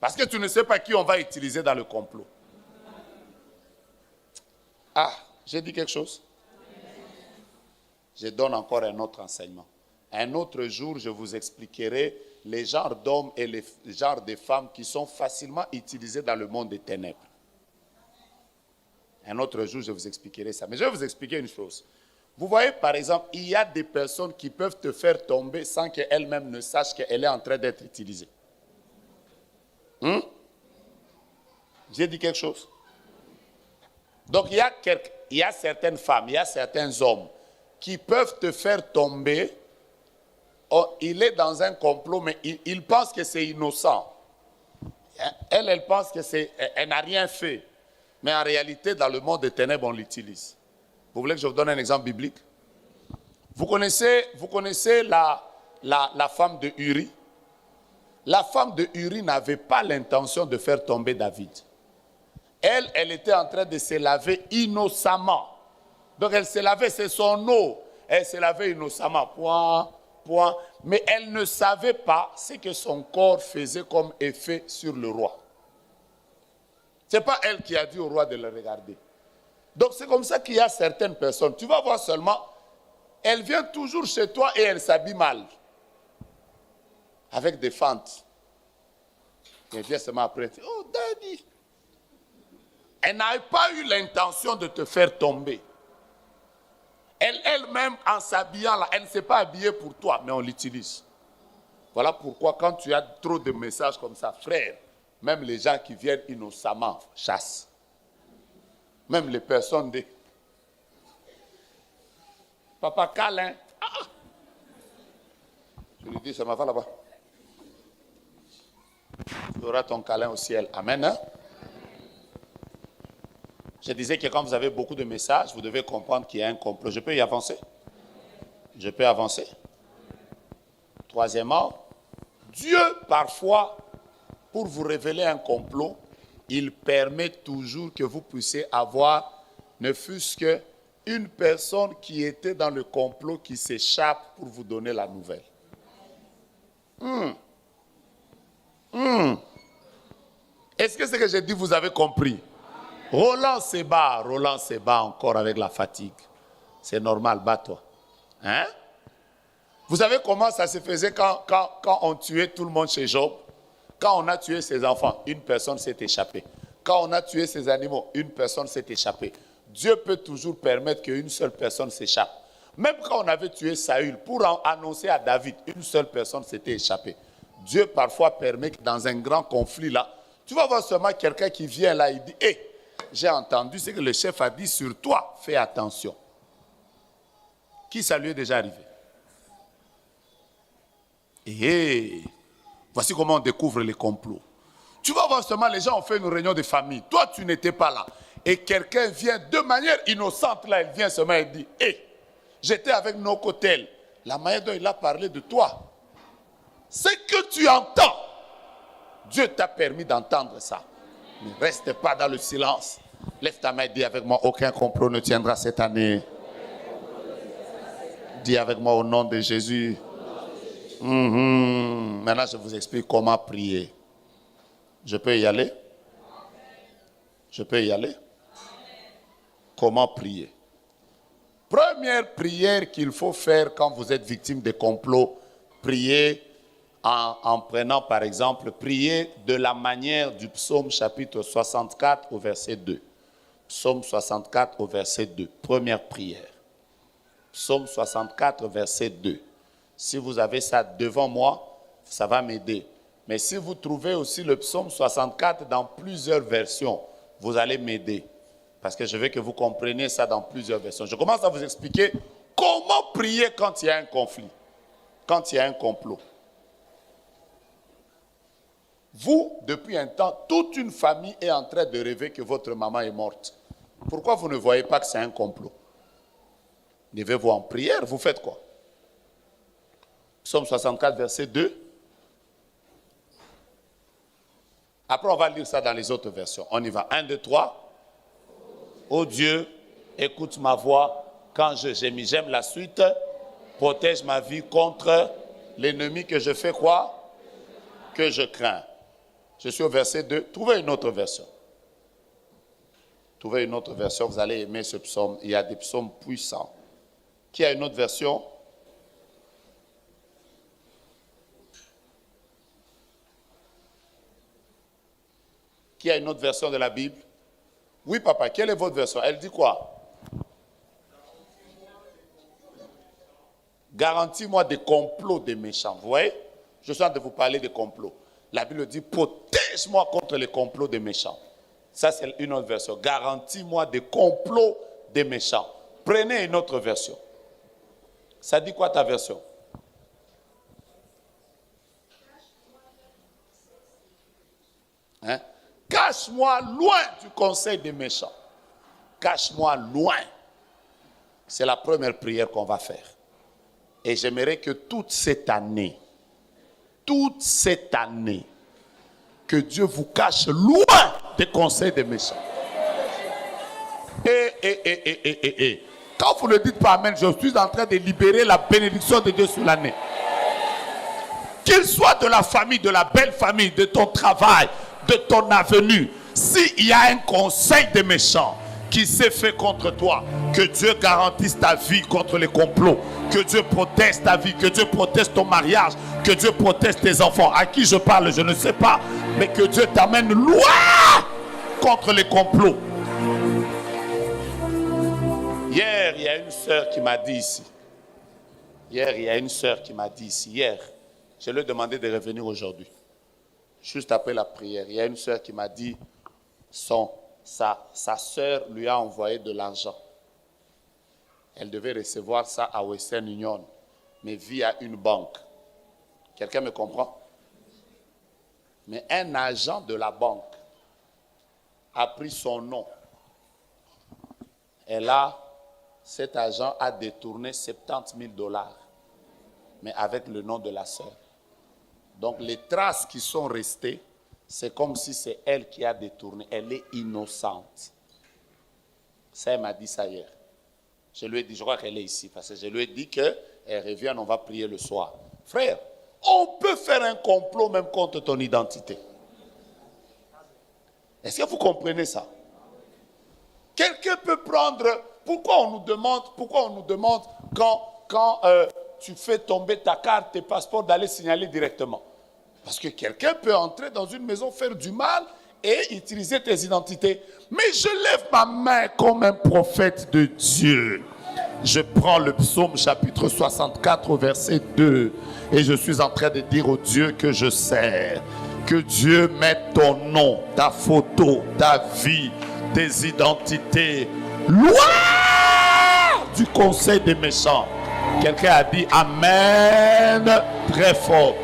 Parce que tu ne sais pas qui on va utiliser dans le complot. J'ai dit quelque chose? Je donne encore un autre enseignement. Un autre jour, je vous expliquerai les genres d'hommes et les genres de femmes qui sont facilement utilisés dans le monde des ténèbres. Un autre jour, je vous expliquerai ça. Mais je vais vous expliquer une chose. Vous voyez, par exemple, il y a des personnes qui peuvent te faire tomber sans qu'elles-mêmes ne sachent qu'elle est en train d'être utilisée. J'ai dit quelque chose? Donc, il y a certaines femmes, il y a certains hommes qui peuvent te faire tomber. Oh, il est dans un complot, mais il pense que c'est innocent. Elle pense qu'elle n'a rien fait. Mais en réalité, dans le monde des ténèbres, on l'utilise. Vous voulez que je vous donne un exemple biblique? Vous connaissez la femme de Uri? La femme de Uri n'avait pas l'intention de faire tomber David. Elle était en train de se laver innocemment. Donc elle se lavait, c'est son eau. Elle se lavait innocemment. Point. Mais elle ne savait pas ce que son corps faisait comme effet sur le roi. Ce n'est pas elle qui a dit au roi de le regarder. Donc c'est comme ça qu'il y a certaines personnes. Tu vas voir seulement, elle vient toujours chez toi et elle s'habille mal. Avec des fentes. Elle vient seulement après. Oh, daddy. Elle n'a pas eu l'intention de te faire tomber. Elle-même, en s'habillant là, elle ne s'est pas habillée pour toi, mais on l'utilise. Voilà pourquoi quand tu as trop de messages comme ça, frère, même les gens qui viennent innocemment chassent. Même les personnes de... Papa câlin. Je lui dis, ça m'en va là-bas. Tu auras ton câlin au ciel. Amen. Hein? Je disais que quand vous avez beaucoup de messages, vous devez comprendre qu'il y a un complot. Je peux y avancer? Je peux avancer? Troisièmement, Dieu, parfois, pour vous révéler un complot, il permet toujours que vous puissiez avoir, ne fût-ce qu'une personne qui était dans le complot qui s'échappe pour vous donner la nouvelle. Est-ce que ce que j'ai dit, vous avez compris? Roland se bat encore avec la fatigue. C'est normal, bats-toi. Hein? Vous savez comment ça se faisait quand on tuait tout le monde chez Job? Quand on a tué ses enfants, une personne s'est échappée. Quand on a tué ses animaux, une personne s'est échappée. Dieu peut toujours permettre qu'une seule personne s'échappe. Même quand on avait tué Saül, pour annoncer à David, une seule personne s'était échappée. Dieu parfois permet que dans un grand conflit là, tu vas voir seulement quelqu'un qui vient là, il dit, hé, j'ai entendu ce que le chef a dit sur toi, fais attention. Qui ça lui est déjà arrivé? Et voici comment on découvre les complots. Tu vas voir seulement les gens ont fait une réunion de famille. Toi, tu n'étais pas là. Et quelqu'un vient de manière innocente, là, il vient seulement et dit, hé, j'étais avec Nocotel. La manière dont il a parlé de toi, c'est que tu entends. Dieu t'a permis d'entendre ça. Ne reste pas dans le silence. Lève ta main et dis avec moi, aucun complot ne tiendra cette année. Dis avec moi au nom de Jésus. Maintenant, je vous explique comment prier. Je peux y aller? Je peux y aller? Comment prier? Première prière qu'il faut faire quand vous êtes victime de complots, priez en prenant par exemple, priez de la manière du psaume chapitre 64 au verset 2. Psaume 64 au verset 2. Première prière. Psaume 64 verset 2. Si vous avez ça devant moi, ça va m'aider. Mais si vous trouvez aussi le psaume 64 dans plusieurs versions, vous allez m'aider. Parce que je veux que vous compreniez ça dans plusieurs versions. Je commence à vous expliquer comment prier quand il y a un conflit, quand il y a un complot. Vous, depuis un temps, toute une famille est en train de rêver que votre maman est morte. Pourquoi vous ne voyez pas que c'est un complot? Levez-vous en prière, vous faites quoi? Psaume 64, verset 2. Après, on va lire ça dans les autres versions. On y va. 1, 2, 3. Ô Dieu, écoute ma voix quand je gémis. J'aime la suite. Protège ma vie contre l'ennemi que je fais quoi? Que je crains. Je suis au verset 2. Trouvez une autre version. Trouvez une autre version. Vous allez aimer ce psaume. Il y a des psaumes puissants. Qui a une autre version? Qui a une autre version de la Bible? Oui, papa, quelle est votre version? Elle dit quoi? Garantis-moi des complots des méchants. Vous voyez? Je suis en train de vous parler des complots. La Bible dit, protège-moi contre les complots des méchants. Ça, c'est une autre version. Garantis-moi des complots des méchants. Prenez une autre version. Ça dit quoi ta version? Hein? Cache-moi loin du conseil des méchants. Cache-moi loin. C'est la première prière qu'on va faire. Et j'aimerais que toute cette année, que Dieu vous cache loin des conseils des méchants. Et. Quand vous ne dites pas Amen, je suis en train de libérer la bénédiction de Dieu sur l'année. Qu'il soit de la famille, de la belle famille, de ton travail, de ton avenue. S'il y a un conseil des méchants qui s'est fait contre toi, que Dieu garantisse ta vie contre les complots, que Dieu protège ta vie, que Dieu protège ton mariage, que Dieu protège tes enfants. À qui je parle, je ne sais pas, mais que Dieu t'amène loin contre les complots. Hier, il y a une sœur qui m'a dit ici. Hier, je lui ai demandé de revenir aujourd'hui. Juste après la prière, il y a une sœur qui m'a dit, sa sœur lui a envoyé de l'argent. Elle devait recevoir ça à Western Union, mais via une banque. Quelqu'un me comprend? Mais un agent de la banque a pris son nom. Et là, cet agent a détourné 70 000 $, mais avec le nom de la sœur. Donc les traces qui sont restées, c'est comme si c'est elle qui a détourné. Elle est innocente. Ça, elle m'a dit ça hier. Je lui ai dit, je crois qu'elle est ici, parce que je lui ai dit qu'elle revienne, on va prier le soir. Frère, on peut faire un complot même contre ton identité. Est-ce que vous comprenez ça? Quelqu'un peut prendre... Pourquoi on nous demande quand tu fais tomber ta carte, tes passeports, d'aller signaler directement? Parce que quelqu'un peut entrer dans une maison, faire du mal et utiliser tes identités. Mais je lève ma main comme un prophète de Dieu. Je prends le psaume chapitre 64 au verset 2 et je suis en train de dire au Dieu que je sers. Que Dieu mette ton nom, ta photo, ta vie, tes identités loin du conseil des méchants. Quelqu'un a dit Amen très fort.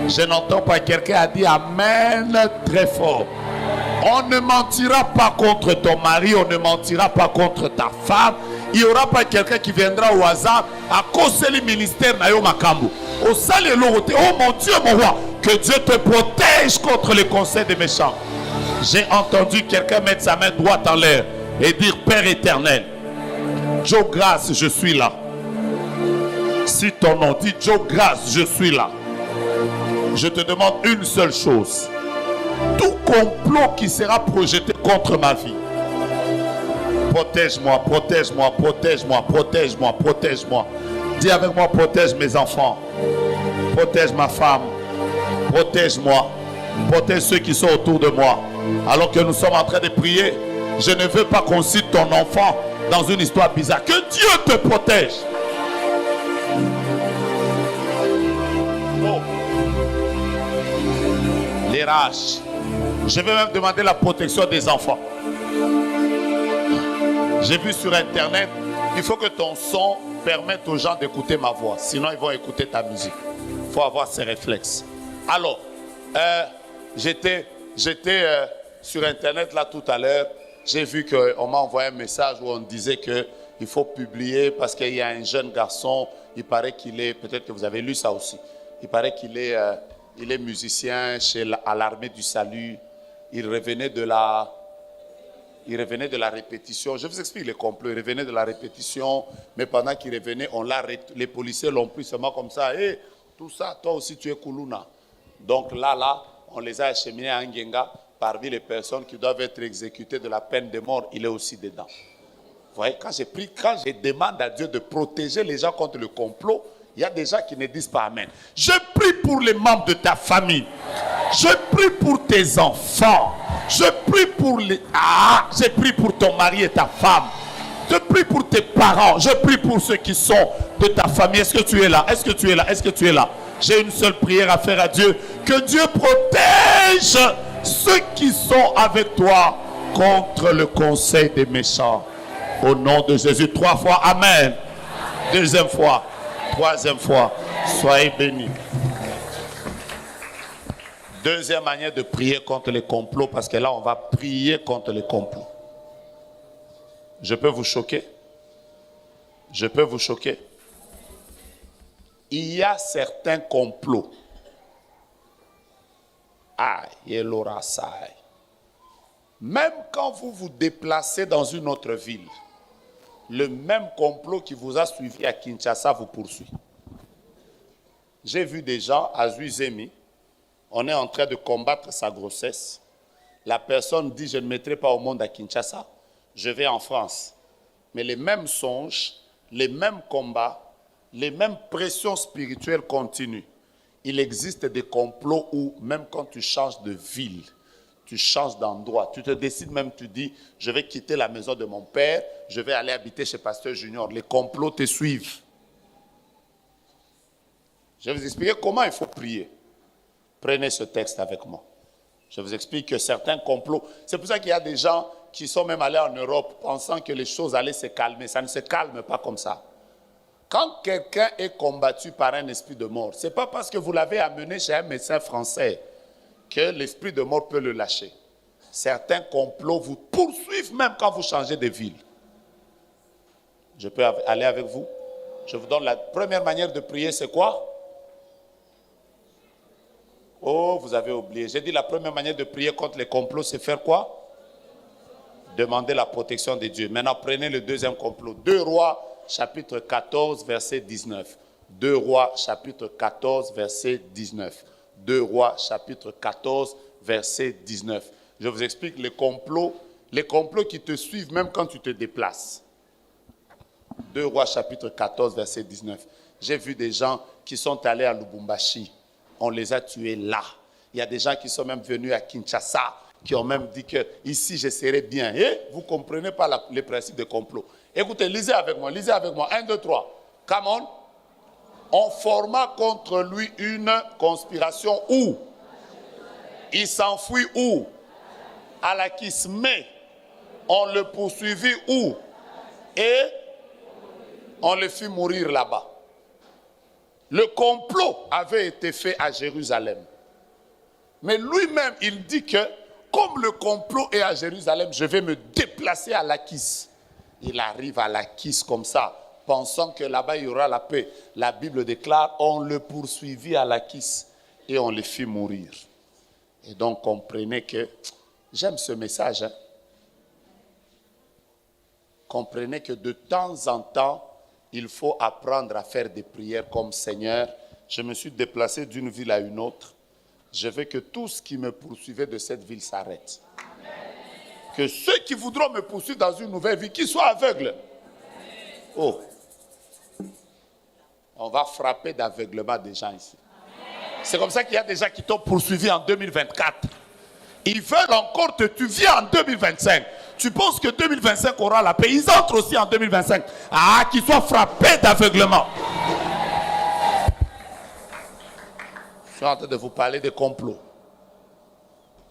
Je n'entends pas. Quelqu'un a dit Amen très fort. On ne mentira pas contre ton mari, on ne mentira pas contre ta femme. Il n'y aura pas quelqu'un qui viendra au hasard à causer le ministère Nayo Makambu. Au salut l'oroté. Oh mon Dieu, mon roi, que Dieu te protège contre les conseils des méchants. J'ai entendu quelqu'un mettre sa main droite en l'air et dire Père éternel, Joe Grâce, je suis là. Si ton nom dit Joe Grâce, je suis là. Je te demande une seule chose. Tout complot qui sera projeté contre ma vie, protège-moi, protège-moi, protège-moi, protège-moi, protège-moi. Dis avec moi, protège mes enfants, protège ma femme, protège-moi, protège ceux qui sont autour de moi. Alors que nous sommes en train de prier, je ne veux pas qu'on cite ton enfant dans une histoire bizarre. Que Dieu te protège. Oh. Les rages. Je vais même demander la protection des enfants. J'ai vu sur internet, il faut que ton son permette aux gens d'écouter ma voix. Sinon, ils vont écouter ta musique. Il faut avoir ces réflexes. Alors, j'étais sur internet là tout à l'heure. J'ai vu qu'on m'a envoyé un message où on disait qu'il faut publier parce qu'il y a un jeune garçon, il paraît qu'il est, peut-être que vous avez lu ça aussi, il paraît qu'il est, il est musicien à l'armée du salut. Il revenait de la répétition. Je vous explique les complots. Il revenait de la répétition, mais pendant qu'il revenait, les policiers l'ont pris seulement comme ça. Hey, tout ça, toi aussi tu es Koulouna. Donc là, on les a acheminés à Ngenga. Parmi les personnes qui doivent être exécutées de la peine de mort, il est aussi dedans. Vous voyez, quand je demande à Dieu de protéger les gens contre le complot, il y a des gens qui ne disent pas Amen. Je prie pour les membres de ta famille. Je prie pour tes enfants. Je prie pour je prie pour ton mari et ta femme. Je prie pour tes parents. Je prie pour ceux qui sont de ta famille. Est-ce que tu es là? Est-ce que tu es là? Est-ce que tu es là? J'ai une seule prière à faire à Dieu. Que Dieu protège ceux qui sont avec toi contre le conseil des méchants. Au nom de Jésus. 3 fois. Amen. Deuxième fois. Troisième fois. Soyez bénis. Deuxième manière de prier contre les complots, parce que là, on va prier contre les complots. Je peux vous choquer? Je peux vous choquer? Il y a certains complots. Même quand vous vous déplacez dans une autre ville, le même complot qui vous a suivi à Kinshasa vous poursuit. J'ai vu des gens à Zuizemi, on est en train de combattre sa grossesse. La personne dit, je ne mettrai pas au monde à Kinshasa, je vais en France. Mais les mêmes songes, les mêmes combats, les mêmes pressions spirituelles continuent. Il existe des complots où, même quand tu changes de ville, tu changes d'endroit, tu te décides même, tu dis, je vais quitter la maison de mon père, je vais aller habiter chez Pasteur Junior. Les complots te suivent. Je vais vous expliquer comment il faut prier. Prenez ce texte avec moi. Je vous explique que certains complots, c'est pour ça qu'il y a des gens qui sont même allés en Europe pensant que les choses allaient se calmer. Ça ne se calme pas comme ça. Quand quelqu'un est combattu par un esprit de mort, ce n'est pas parce que vous l'avez amené chez un médecin français que l'esprit de mort peut le lâcher. Certains complots vous poursuivent même quand vous changez de ville. Je peux aller avec vous? Je vous donne la première manière de prier, c'est quoi? Oh, vous avez oublié. J'ai dit la première manière de prier contre les complots, c'est faire quoi? Demander la protection de Dieu. Maintenant, prenez le deuxième complot. 2 Rois, chapitre 14, verset 19. 2 Rois, chapitre 14, verset 19. 2 Rois, chapitre 14, verset 19. Je vous explique les complots qui te suivent même quand tu te déplaces. 2 Rois, chapitre 14, verset 19. J'ai vu des gens qui sont allés à Lubumbashi. On les a tués là. Il y a des gens qui sont même venus à Kinshasa, qui ont même dit que ici je serai bien. Et vous ne comprenez pas les principes de complot. Écoutez, lisez avec moi. 1, 2, 3. Come on. On forma contre lui une conspiration où? Il s'enfuit où? À Lakis. Mais on le poursuivit où? Et on le fit mourir là-bas. Le complot avait été fait à Jérusalem. Mais lui-même, il dit que, comme le complot est à Jérusalem, je vais me déplacer à Lakis. Il arrive à Lakis comme ça, pensant que là-bas, il y aura la paix. La Bible déclare, on le poursuivit à Lakis et on le fit mourir. Et donc, comprenez que, j'aime ce message, hein. Comprenez que de temps en temps, il faut apprendre à faire des prières comme Seigneur. Je me suis déplacé d'une ville à une autre. Je veux que tout ce qui me poursuivait de cette ville s'arrête. Que ceux qui voudront me poursuivre dans une nouvelle vie, qu'ils soient aveugles. Oh. On va frapper d'aveuglement des gens ici. C'est comme ça qu'il y a des gens qui t'ont poursuivi en 2024. Ils veulent encore tu viens en 2025. Tu penses que 2025 aura la paix. Ils entrent aussi en 2025. Ah, qu'ils soient frappés d'aveuglement. Je suis en train de vous parler des complots.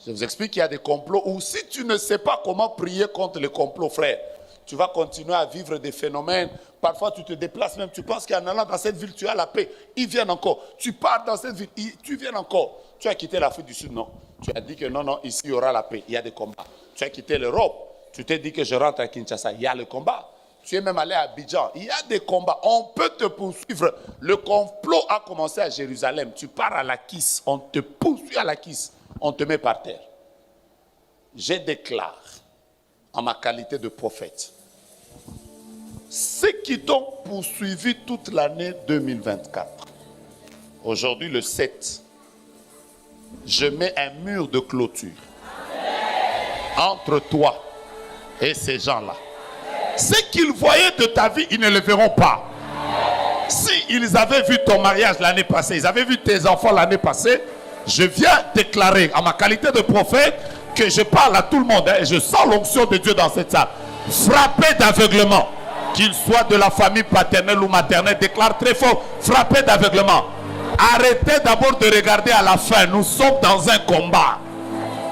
Je vous explique qu'il y a des complots où si tu ne sais pas comment prier contre les complots, frère, tu vas continuer à vivre des phénomènes. Parfois, tu te déplaces même. Tu penses qu'en allant dans cette ville, tu as la paix. Ils viennent encore. Tu pars dans cette ville, tu viens encore. Tu as quitté l'Afrique du Sud, non? Tu as dit que non, ici, il y aura la paix. Il y a des combats. Tu as quitté l'Europe. Tu t'es dit que je rentre à Kinshasa. Il y a le combat. Tu es même allé à Abidjan. Il y a des combats. On peut te poursuivre. Le complot a commencé à Jérusalem. Tu pars à Lakis. On te poursuit à Lakis. On te met par terre. Je déclare, en ma qualité de prophète, ceux qui t'ont poursuivi toute l'année 2024, aujourd'hui le 7, je mets un mur de clôture entre toi et ces gens-là. Ce qu'ils voyaient de ta vie, ils ne le verront pas. Si ils avaient vu ton mariage l'année passée, ils avaient vu tes enfants l'année passée, Je viens déclarer en ma qualité de prophète que je parle à tout le monde, et je sens l'onction de Dieu dans cette salle. Frappé d'aveuglement, qu'il soit de la famille paternelle ou maternelle, déclare très fort, frappé d'aveuglement. Arrêtez d'abord de regarder à la fin, nous sommes dans un combat.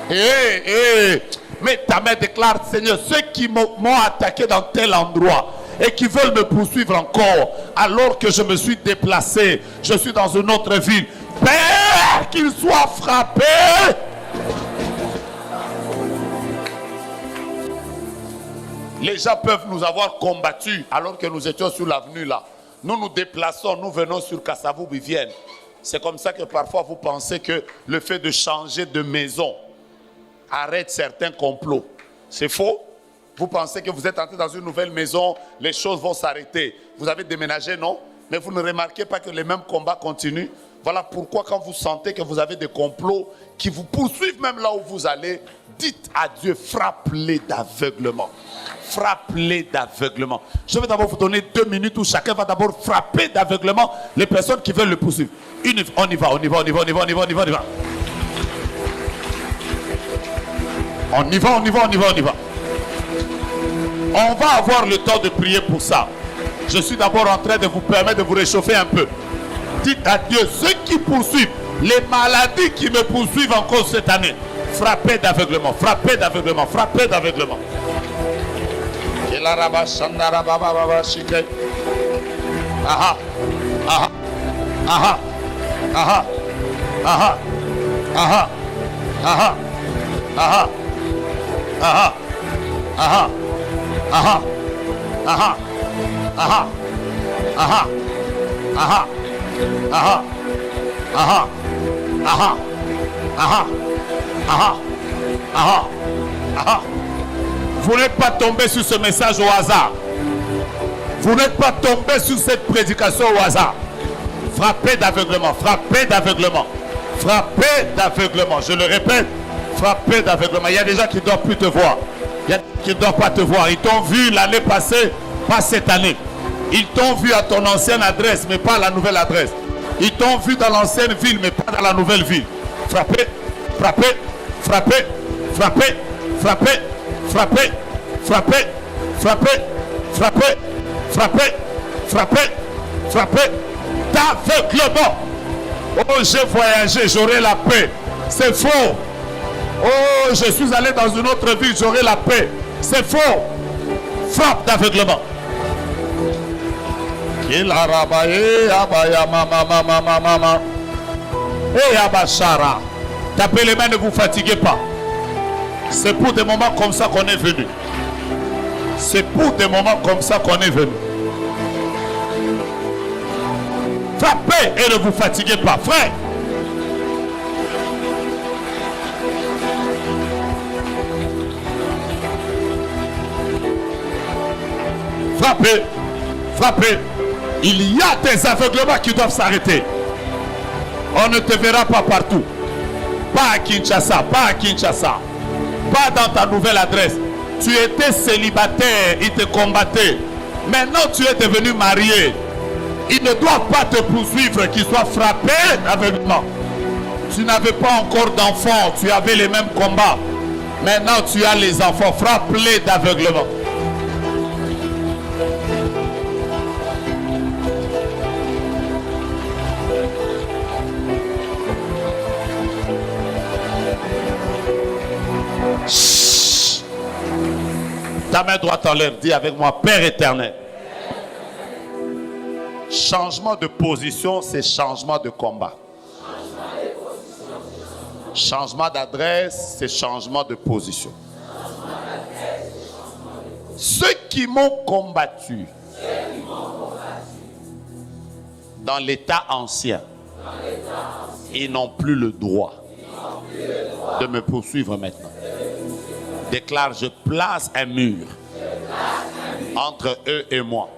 Mais ta mère déclare, Seigneur, ceux qui m'ont attaqué dans tel endroit et qui veulent me poursuivre encore, alors que je me suis déplacé, je suis dans une autre ville, Père, qu'ils soient frappés. Les gens peuvent nous avoir combattus alors que nous étions sur l'avenue là. Nous nous déplaçons, nous venons sur Kassavou-Bivienne. C'est comme ça que parfois vous pensez que le fait de changer de maison arrête certains complots. C'est faux. Vous pensez que vous êtes entré dans une nouvelle maison, les choses vont s'arrêter. Vous avez déménagé, non? Mais vous ne remarquez pas que les mêmes combats continuent. Voilà pourquoi quand vous sentez que vous avez des complots qui vous poursuivent même là où vous allez, dites à Dieu, frappe-les d'aveuglement. Frappe-les d'aveuglement. Je vais d'abord vous donner 2 minutes où chacun va d'abord frapper d'aveuglement les personnes qui veulent le poursuivre. On y va. On y va. On va avoir le temps de prier pour ça. Je suis d'abord en train de vous permettre de vous réchauffer un peu. Dites à Dieu, ceux qui poursuivent, les maladies qui me poursuivent encore cette année, frappez d'aveuglement. Vous n'êtes pas tombé sur ce message au hasard. Vous n'êtes pas tombé sur cette prédication au hasard. Frappez d'aveuglement. Je le répète, frappez d'aveuglement. Il y a des gens qui ne doivent plus te voir. Il y a des gens qui ne doivent pas te voir. Ils t'ont vu l'année passée, pas cette année. Ils t'ont vu à ton ancienne adresse, mais pas à la nouvelle adresse. Ils t'ont vu dans l'ancienne ville, mais pas dans la nouvelle ville. Frappez. D'aveuglement. Oh, j'ai voyagé, j'aurai la paix. C'est faux. Oh, je suis allé dans une autre ville, j'aurai la paix. C'est faux. Frappe d'aveuglement. Tapez les mains, ne vous fatiguez pas. C'est pour des moments comme ça qu'on est venu. Frappez et ne vous fatiguez pas, frère. Frappez. Il y a des aveuglements qui doivent s'arrêter. On ne te verra pas partout. Pas à Kinshasa. Pas dans ta nouvelle adresse. Tu étais célibataire, ils te combattaient. Maintenant tu es devenu marié. Ils ne doivent pas te poursuivre, qu'ils soient frappés d'aveuglement. Tu n'avais pas encore d'enfants, tu avais les mêmes combats. Maintenant tu as les enfants, frappe-les d'aveuglement. Chut. Ta main droite en l'air, dis avec moi, Père éternel. Changement de position, c'est changement de combat. Changement d'adresse, c'est changement de position. Ceux qui m'ont combattu dans l'état ancien, ils n'ont plus le droit de me poursuivre maintenant. Déclare, je place un mur entre eux et moi.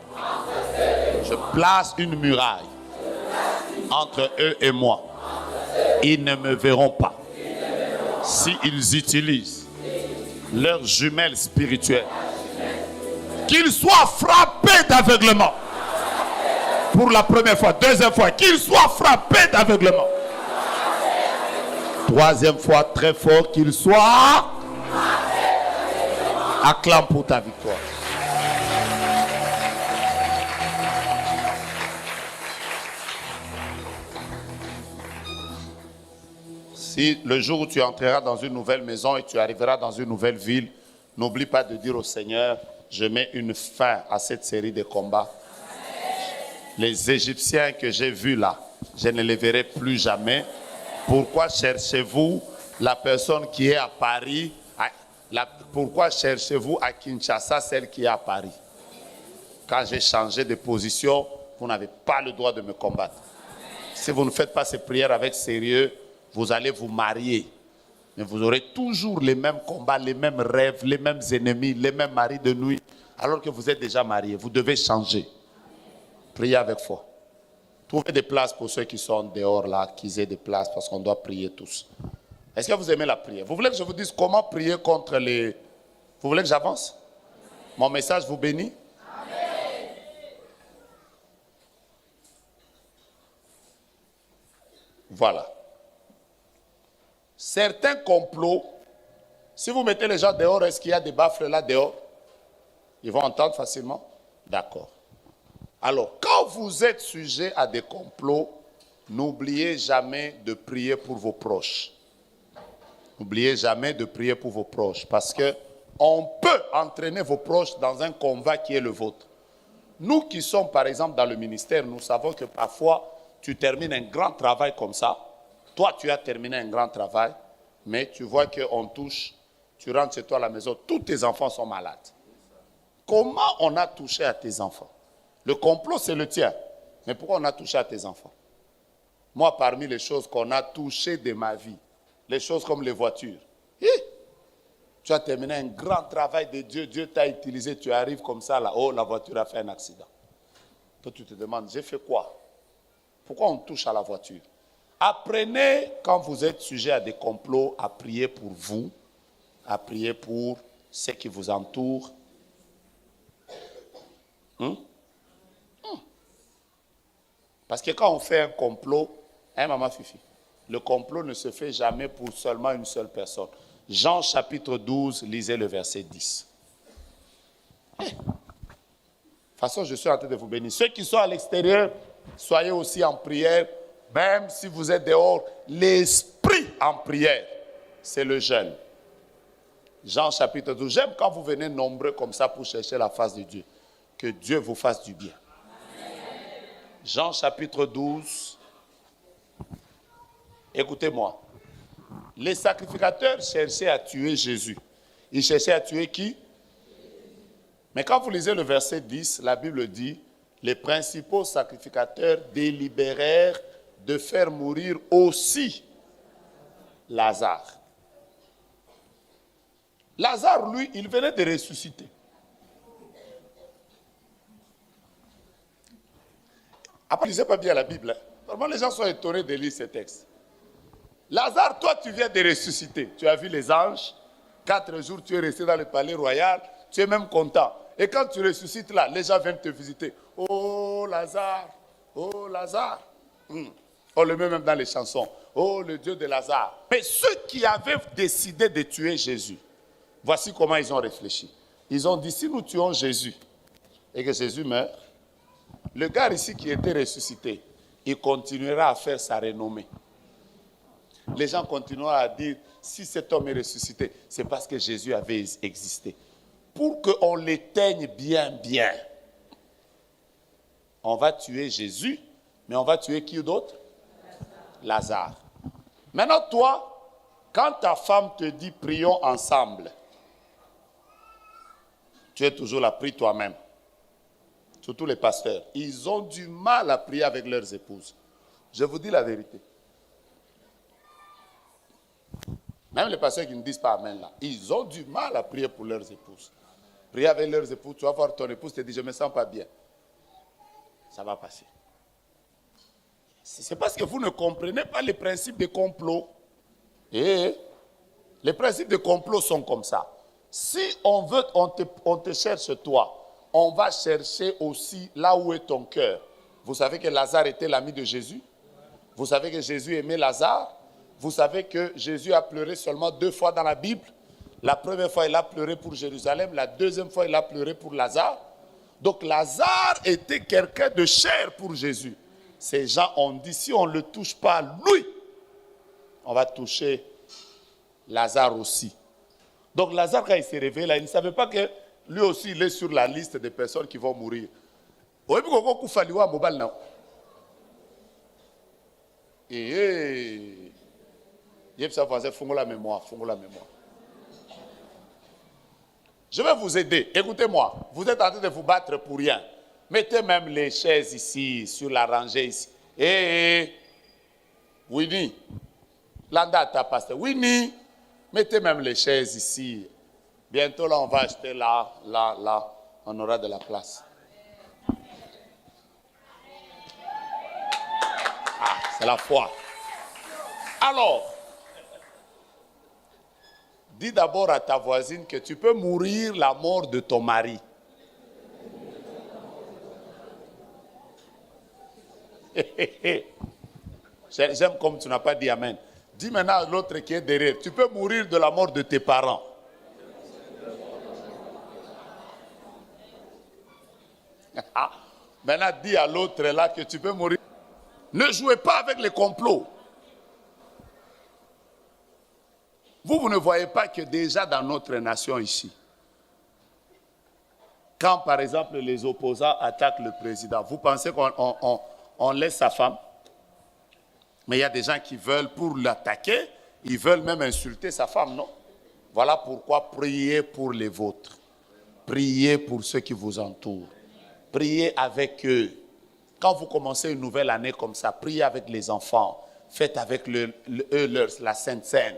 Je place une muraille entre eux et moi. Ils ne me verront pas. S'ils utilisent leurs jumelles spirituelles, qu'ils soient frappés d'aveuglement. Pour la première fois, deuxième fois, qu'ils soient frappés d'aveuglement. Troisième fois, très fort, qu'il soit. Acclame pour ta victoire. Si le jour où tu entreras dans une nouvelle maison et tu arriveras dans une nouvelle ville, n'oublie pas de dire au Seigneur, je mets une fin à cette série de combats. Les Égyptiens que j'ai vus là, je ne les verrai plus jamais. Pourquoi cherchez-vous la personne qui est à Paris? Pourquoi cherchez-vous à Kinshasa celle qui est à Paris? Quand j'ai changé de position, vous n'avez pas le droit de me combattre. Si vous ne faites pas ces prières avec sérieux, vous allez vous marier. Mais vous aurez toujours les mêmes combats, les mêmes rêves, les mêmes ennemis, les mêmes maris de nuit, alors que vous êtes déjà mariés. Vous devez changer. Priez avec foi. Trouvez des places pour ceux qui sont dehors là, qu'ils aient des places parce qu'on doit prier tous. Est-ce que vous aimez la prière? Vous voulez que je vous dise comment prier contre les... Vous voulez que j'avance? Mon message vous bénit? Amen. Voilà. Certains complots, si vous mettez les gens dehors, est-ce qu'il y a des baffles là dehors? Ils vont entendre facilement? D'accord. Alors, quand vous êtes sujet à des complots, n'oubliez jamais de prier pour vos proches. N'oubliez jamais de prier pour vos proches parce qu'on peut entraîner vos proches dans un combat qui est le vôtre. Nous qui sommes par exemple dans le ministère, nous savons que parfois tu termines un grand travail comme ça. Toi, tu as terminé un grand travail, mais tu vois qu'on touche, tu rentres chez toi à la maison, tous tes enfants sont malades. Comment on a touché à tes enfants? Le complot, c'est le tien. Mais pourquoi on a touché à tes enfants? Moi, parmi les choses qu'on a touchées de ma vie, les choses comme les voitures. Tu as terminé un grand travail de Dieu, Dieu t'a utilisé, tu arrives comme ça, là, oh, la voiture a fait un accident. Toi, tu te demandes, j'ai fait quoi? Pourquoi on touche à la voiture? Apprenez, quand vous êtes sujet à des complots, à prier pour vous, à prier pour ceux qui vous entourent. Parce que quand on fait un complot, maman Fifi, le complot ne se fait jamais pour seulement une seule personne. Jean chapitre 12, lisez le verset 10. De toute façon, je suis en train de vous bénir. Ceux qui sont à l'extérieur, soyez aussi en prière. Même si vous êtes dehors, l'esprit en prière, c'est le jeûne. Jean chapitre 12. J'aime quand vous venez nombreux comme ça pour chercher la face de Dieu. Que Dieu vous fasse du bien. Jean chapitre 12. Écoutez-moi. Les sacrificateurs cherchaient à tuer Jésus. Ils cherchaient à tuer qui? Mais quand vous lisez le verset 10, la Bible dit, les principaux sacrificateurs délibérèrent de faire mourir aussi Lazare. Lazare, lui, il venait de ressusciter. Après, lisez pas bien la Bible. Normalement, les gens sont étonnés de lire ces textes. Lazare, toi, tu viens de ressusciter. Tu as vu les anges. 4 jours, tu es resté dans le palais royal. Tu es même content. Et quand tu ressuscites là, les gens viennent te visiter. Oh, Lazare. Oh, Lazare. On le met même dans les chansons. Oh, le Dieu de Lazare. Mais ceux qui avaient décidé de tuer Jésus, voici comment ils ont réfléchi. Ils ont dit, si nous tuons Jésus et que Jésus meurt, le gars ici qui était ressuscité, il continuera à faire sa renommée. Les gens continueront à dire, si cet homme est ressuscité, c'est parce que Jésus avait existé. Pour qu'on l'éteigne bien, on va tuer Jésus, mais on va tuer qui d'autre? Lazare. Maintenant, toi, quand ta femme te dit, prions ensemble, tu es toujours là, prie toi-même. Surtout les pasteurs. Ils ont du mal à prier avec leurs épouses. Je vous dis la vérité. Même les pasteurs qui ne disent pas Amen là, ils ont du mal à prier pour leurs épouses. Prier avec leurs épouses, tu vas voir ton épouse te dit, je ne me sens pas bien. Ça va passer. C'est parce que vous ne comprenez pas les principes de complot. Et les principes de complot sont comme ça. Si on te cherche toi, on va chercher aussi là où est ton cœur. Vous savez que Lazare était l'ami de Jésus? Vous savez que Jésus aimait Lazare? Vous savez que Jésus a pleuré seulement 2 fois dans la Bible. La première fois, il a pleuré pour Jérusalem. La deuxième fois, il a pleuré pour Lazare. Donc Lazare était quelqu'un de cher pour Jésus. Ces gens ont dit, si on ne le touche pas, lui, on va toucher Lazare aussi. Donc Lazare, quand il s'est réveillé, là, il ne savait pas que lui aussi, il est sur la liste des personnes qui vont mourir. Fongo la mémoire. Je vais vous aider. Écoutez-moi, vous êtes en train de vous battre pour rien. Mettez même les chaises ici, sur la rangée ici. Winnie, Landa ta pasteur. Winnie, mettez même les chaises ici. Bientôt là, on va acheter là. On aura de la place. Ah, c'est la foi. Alors, dis d'abord à ta voisine que tu peux mourir la mort de ton mari. J'aime comme tu n'as pas dit amen. Dis maintenant à l'autre qui est derrière, tu peux mourir de la mort de tes parents. Maintenant dis à l'autre là que tu peux mourir. Ne jouez pas avec les complots. Vous ne voyez pas que déjà dans notre nation ici, quand par exemple les opposants attaquent le président, vous pensez qu'on laisse sa femme? Mais il y a des gens qui veulent, pour l'attaquer, ils veulent même insulter sa femme, non? Voilà pourquoi priez pour les vôtres. Priez pour ceux qui vous entourent. Priez avec eux. Quand vous commencez une nouvelle année comme ça, priez avec les enfants. Faites avec la Sainte Seine.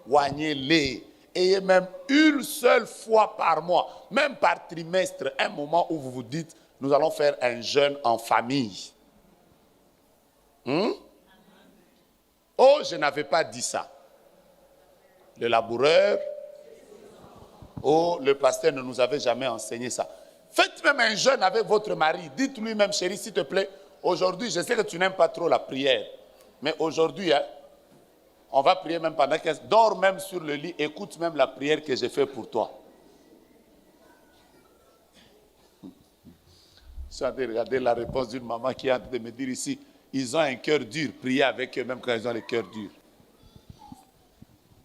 Oignez-les. Ayez même une seule fois par mois, même par trimestre, un moment où vous vous dites, nous allons faire un jeûne en famille. Oh, je n'avais pas dit ça. Le laboureur, oh, le pasteur ne nous avait jamais enseigné ça. Faites même un jeûne avec votre mari. Dites-lui même, chérie, s'il te plaît, aujourd'hui, je sais que tu n'aimes pas trop la prière, mais aujourd'hui, on va prier même pendant 15 jours. Dors même sur le lit, écoute même la prière que j'ai faite pour toi. Je suis en train de regarder la réponse d'une maman qui est en train de me dire ici, ils ont un cœur dur, priez avec eux même quand ils ont le cœur dur.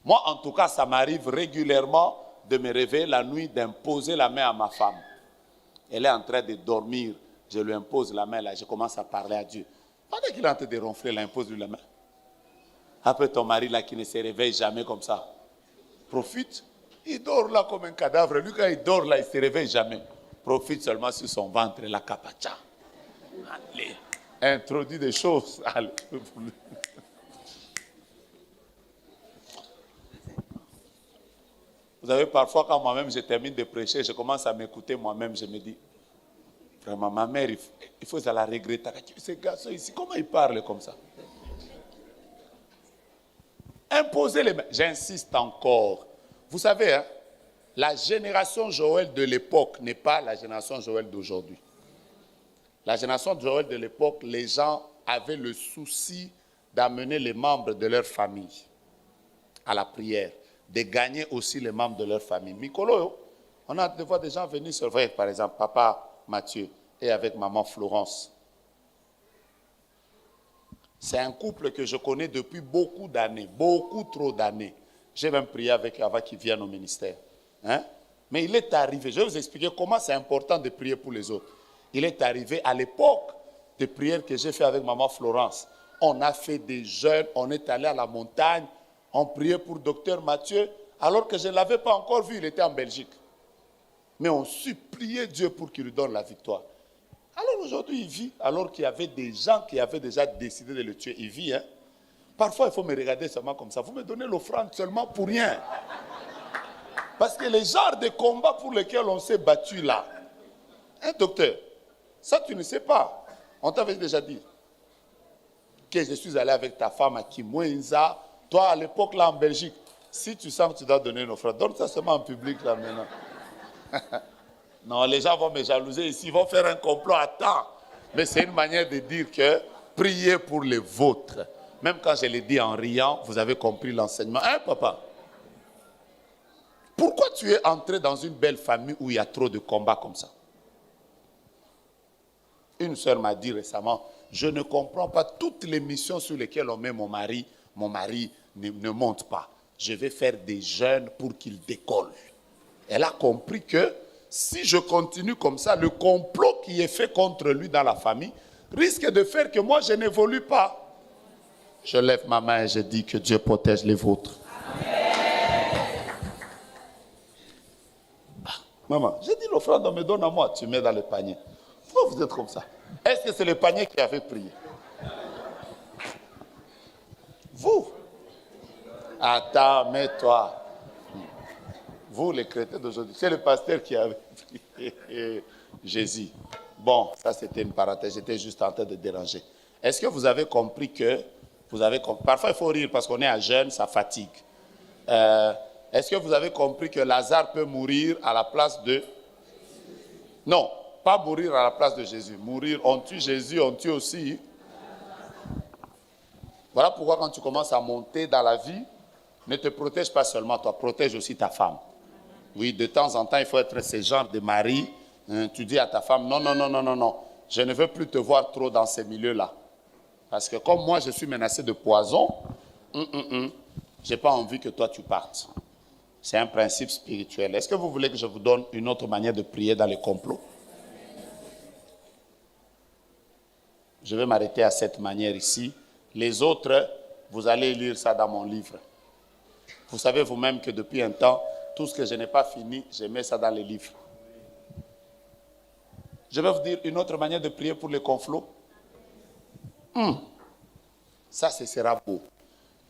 Moi, en tout cas, ça m'arrive régulièrement de me réveiller la nuit, d'imposer la main à ma femme. Elle est en train de dormir, je lui impose la main là, je commence à parler à Dieu. Pendant qu'il est en train de ronfler, là, impose-lui la main. Après ton mari là qui ne se réveille jamais comme ça, profite, il dort là comme un cadavre. Lui quand il dort là, il ne se réveille jamais. Profite seulement sur son ventre, la capacha. Allez, introduis des choses. Allez. Vous savez, parfois quand moi-même je termine de prêcher, je commence à m'écouter moi-même, je me dis, vraiment ma mère, il faut la regretter. Ce garçon ici, comment il parle comme ça? Imposez les mains. J'insiste encore. Vous savez, hein, la génération Joël de l'époque n'est pas la génération Joël d'aujourd'hui. La génération Joël de l'époque, les gens avaient le souci d'amener les membres de leur famille à la prière, de gagner aussi les membres de leur famille. Mikolo, on a des fois des gens venir surveiller, par exemple, papa Mathieu et avec maman Florence. C'est un couple que je connais depuis beaucoup d'années, beaucoup trop d'années. J'ai même prié avec eux avant qu'ils viennent au ministère. Hein? Mais il est arrivé, je vais vous expliquer comment c'est important de prier pour les autres. Il est arrivé à l'époque de prières que j'ai fait avec maman Florence. On a fait des jeûnes, on est allé à la montagne, on priait pour docteur Mathieu, alors que je ne l'avais pas encore vu, il était en Belgique. Mais on suppliait Dieu pour qu'il lui donne la victoire. Alors aujourd'hui, il vit, alors qu'il y avait des gens qui avaient déjà décidé de le tuer. Il vit, hein. Parfois, il faut me regarder seulement comme ça. Vous me donnez l'offrande seulement pour rien. Parce que les genres de combats pour lesquels on s'est battu là, hein, docteur, ça tu ne sais pas. On t'avait déjà dit que je suis allé avec ta femme à Kimwenza. Toi, à l'époque là en Belgique, si tu sens que tu dois donner une offrande, donne ça seulement en public là maintenant. Non, les gens vont me jalouser ici, ils vont faire un complot à temps. Mais c'est une manière de dire que priez pour les vôtres. Même quand je l'ai dit en riant, vous avez compris l'enseignement. Hein, papa? Pourquoi tu es entré dans une belle famille où il y a trop de combats comme ça? Une sœur m'a dit récemment, je ne comprends pas toutes les missions sur lesquelles on met mon mari ne monte pas. Je vais faire des jeûnes pour qu'il décolle. Elle a compris que si je continue comme ça, le complot qui est fait contre lui dans la famille risque de faire que moi je n'évolue pas. Je lève ma main et je dis que Dieu protège les vôtres. Maman, j'ai dit l'offrande, on me donne à moi, tu mets dans le panier. Pourquoi vous êtes comme ça? Est-ce que c'est le panier qui avait prié? Vous? Attends, mets-toi. Vous, les chrétiens d'aujourd'hui, c'est le pasteur qui avait prié. Jésus. Bon, ça c'était une parenthèse, j'étais juste en train de déranger. Est-ce que vous avez compris que parfois il faut rire parce qu'on est à jeûne, ça fatigue. Est-ce que vous avez compris que Lazare peut mourir à la place de... Non, pas mourir à la place de Jésus. Mourir, on tue Jésus, on tue aussi. Voilà pourquoi quand tu commences à monter dans la vie, ne te protège pas seulement toi, protège aussi ta femme. Oui, de temps en temps, il faut être ce genre de mari. Tu dis à ta femme, non, non, non, non, non, non, je ne veux plus te voir trop dans ces milieux-là. Parce que comme moi, je suis menacé de poison, je n'ai pas envie que toi, tu partes. C'est un principe spirituel. Est-ce que vous voulez que je vous donne une autre manière de prier dans les complots? Je vais m'arrêter à cette manière ici. Les autres, vous allez lire ça dans mon livre. Vous savez vous-même que depuis un temps, tout ce que je n'ai pas fini, je mets ça dans les livres. Je vais vous dire une autre manière de prier pour les complots. Ça, ce sera beau.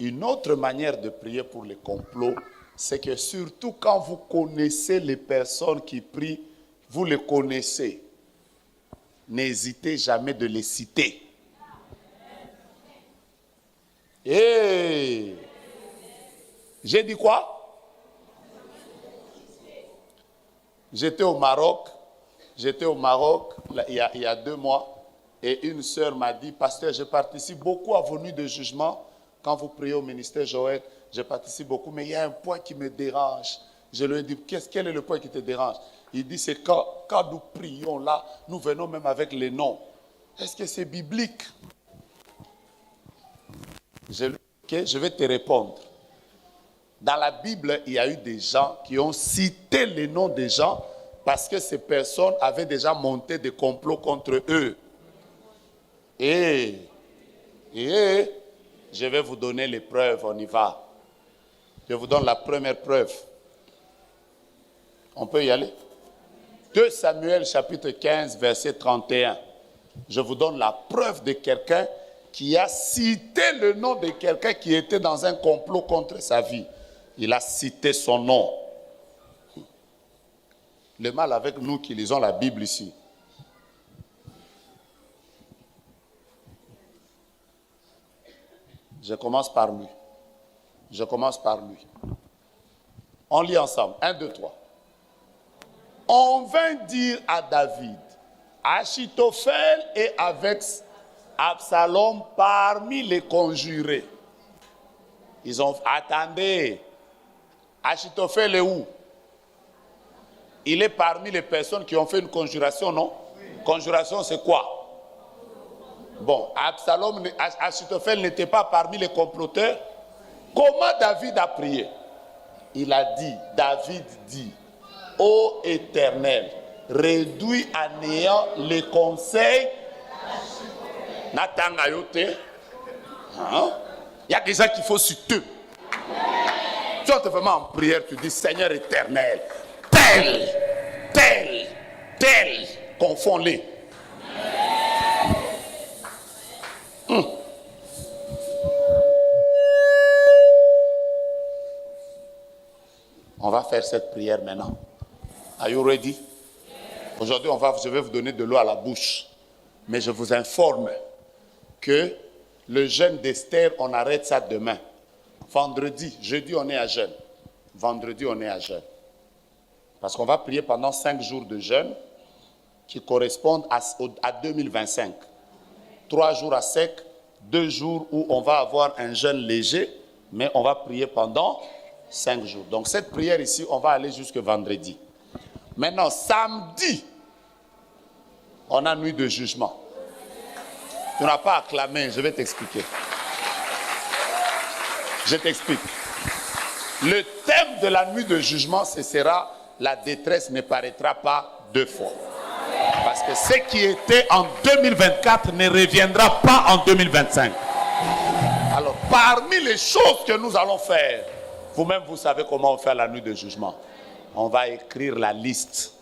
Une autre manière de prier pour les complots, c'est que surtout quand vous connaissez les personnes qui prient, vous les connaissez. N'hésitez jamais de les citer. Hey! J'ai dit quoi? J'étais au Maroc il y a 2 mois et une sœur m'a dit, pasteur, je participe beaucoup à vos nuits de jugement. Quand vous priez au ministère Joël, je participe beaucoup, mais il y a un point qui me dérange. Je lui ai dit, quel est le point qui te dérange? Il dit, c'est quand nous prions là, nous venons même avec les noms. Est-ce que c'est biblique? Je vais te répondre. Dans la Bible, il y a eu des gens qui ont cité les noms des gens parce que ces personnes avaient déjà monté des complots contre eux. Et je vais vous donner les preuves, on y va. Je vous donne la première preuve. On peut y aller? 2 Samuel chapitre 15, verset 31. Je vous donne la preuve de quelqu'un qui a cité le nom de quelqu'un qui était dans un complot contre sa vie. Il a cité son nom. Le mal avec nous qui lisons la Bible ici. Je commence par lui. On lit ensemble. 1, 2, 3. On vint dire à David, Achitophel est avec Absalom parmi les conjurés. Ils ont attendez. Achitophel est où? Il est parmi les personnes qui ont fait une conjuration, non? Conjuration, c'est quoi? Bon, Achitophel n'était pas parmi les comploteurs. Comment David a prié? Il a dit, David dit, ô Éternel, réduis à néant les conseils. Natanga yote. Il y a des gens qu'il faut citer. Tu es vraiment en prière, tu dis, Seigneur éternel, tel, confonds-les. On va faire cette prière maintenant. Are you ready? Aujourd'hui, je vais vous donner de l'eau à la bouche. Mais je vous informe que le jeûne d'Esther, on arrête ça demain. Vendredi, jeudi, on est à jeûne. Vendredi, on est à jeûne. Parce qu'on va prier pendant 5 jours de jeûne qui correspondent à 2025. 3 jours à sec, 2 jours où on va avoir un jeûne léger, mais on va prier pendant 5 jours. Donc cette prière ici, on va aller jusque vendredi. Maintenant, samedi, on a nuit de jugement. Tu n'as pas à clamer, je vais t'expliquer. Je t'explique. Le thème de la nuit de jugement, ce sera « La détresse ne paraîtra pas 2 fois ». Parce que ce qui était en 2024 ne reviendra pas en 2025. Alors, parmi les choses que nous allons faire, vous-même, vous savez comment on fait la nuit de jugement. On va écrire la liste.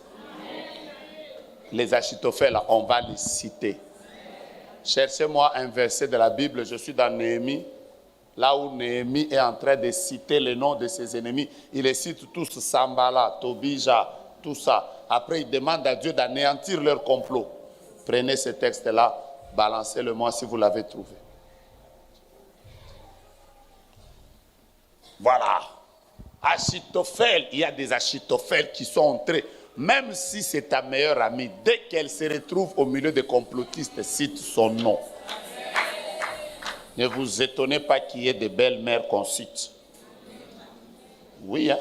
Les Achitophèles, on va les citer. Cherchez-moi un verset de la Bible, je suis dans Néhémie, là où Néhémie est en train de citer les noms de ses ennemis. Il les cite tous, Sambala, Tobija, tout ça. Après, il demande à Dieu d'anéantir leur complot. Prenez ce texte-là, balancez-le-moi si vous l'avez trouvé. Voilà. Achitophel, il y a des Achitophèles qui sont entrés. Même si c'est ta meilleure amie, dès qu'elle se retrouve au milieu des complotistes, cite son nom. Ne vous étonnez pas qu'il y ait des belles mères qu'on cite. Oui, hein?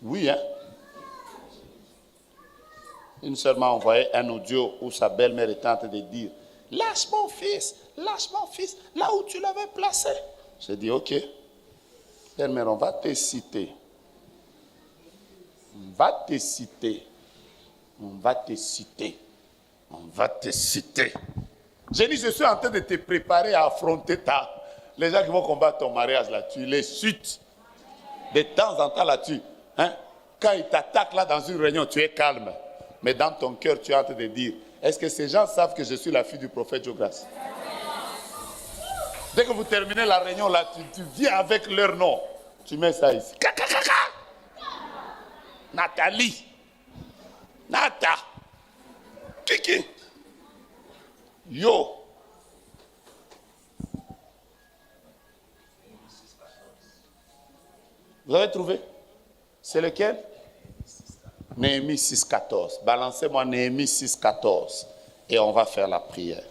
Oui, hein? Une seule m'a envoyé un audio où sa belle-mère était en train de dire « Lâche mon fils, là où tu l'avais placé. » J'ai dit « Ok, belle-mère, on va te citer. On va te citer. On va te citer. On va te citer. » J'ai dit « Je suis en train de te préparer à affronter les gens qui vont combattre ton mariage là. Tu les chutes. De temps en temps là-dessus. Hein? Quand ils t'attaquent là dans une réunion, tu es calme. Mais dans ton cœur, tu es en train de dire, est-ce que ces gens savent que je suis la fille du prophète Joe-Grace? Dès que vous terminez la réunion là, tu viens avec leur nom. Tu mets ça ici. Nathalie. Nata. Kiki. Yo. Vous avez trouvé? C'est lequel? Néhémie 6,14. Balancez-moi Néhémie 6,14. Et on va faire la prière.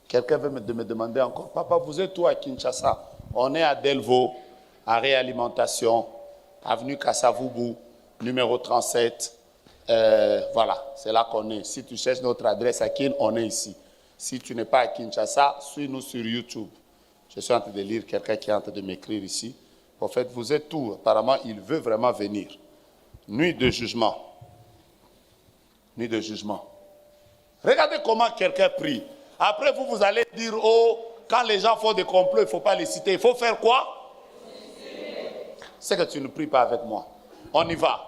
Quelqu'un veut me demander encore, papa, vous êtes où à Kinshasa? On est à Delvaux, à Réalimentation, avenue Kassavubu, numéro 37. Voilà, c'est là qu'on est. Si tu cherches notre adresse à Kin, on est ici. Si tu n'es pas à Kinshasa, suis-nous sur YouTube. Je suis en train de lire quelqu'un qui est en train de m'écrire ici. En fait, vous êtes où? Apparemment, il veut vraiment venir. Nuit de jugement. Nuit de jugement. Regardez comment quelqu'un prie. Après, vous allez dire, oh, quand les gens font des complots, il ne faut pas les citer. Il faut faire quoi? C'est que tu ne pries pas avec moi. On y va.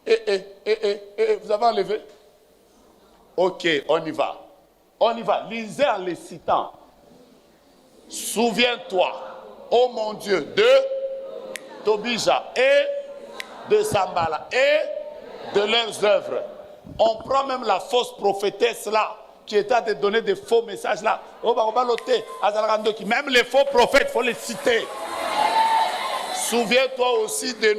Vous avez enlevé? Ok, on y va. On y va. Lisez en les citant. Souviens-toi, oh mon Dieu, de Tobija et de Sambala et de leurs œuvres. On prend même la fausse prophétesse là, qui était à te donner des faux messages là. Même les faux prophètes, il faut les citer. Souviens-toi aussi de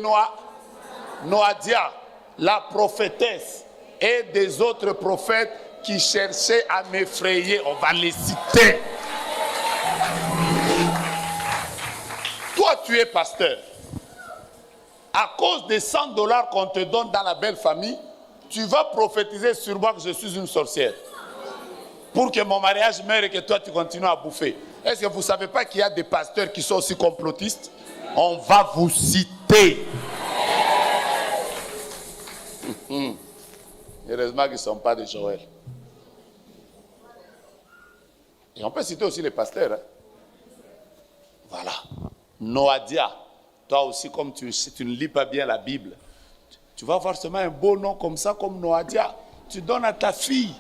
Noadia, la prophétesse, et des autres prophètes qui cherchaient à m'effrayer. On va les citer. Toi, tu es pasteur. À cause des $100 qu'on te donne dans la belle famille, tu vas prophétiser sur moi que je suis une sorcière. Pour que mon mariage meure et que toi, tu continues à bouffer. Est-ce que vous ne savez pas qu'il y a des pasteurs qui sont aussi complotistes? On va vous citer. Heureusement qu'ils ne sont pas de Joël. Et on peut citer aussi les pasteurs. Hein? Voilà. Noadia. Toi aussi, comme tu ne lis pas bien la Bible, tu vas avoir seulement un beau nom comme ça, comme Noadia. Tu donnes à ta fille.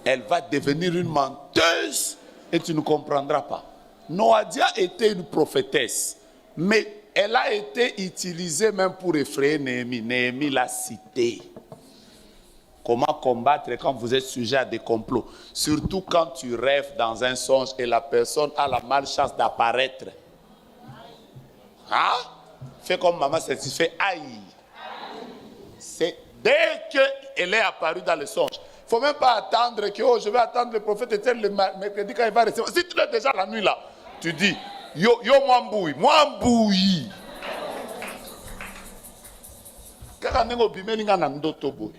Elle va devenir une menteuse et tu ne comprendras pas. Noadia était une prophétesse, mais elle a été utilisée même pour effrayer Néhémie. Néhémie l'a citée. Comment combattre quand vous êtes sujet à des complots? Surtout quand tu rêves dans un songe et la personne a la malchance d'apparaître. Hein? Fais comme maman satisfait. Aïe. C'est dès qu'elle est apparue dans le songe, faut même pas attendre que je vais attendre le prophète Étienne le mercredi quand il va recevoir. Si tu l'as déjà la nuit là, tu dis, yo mwamboui. Kaka nengo bimelinga na ndoto boy.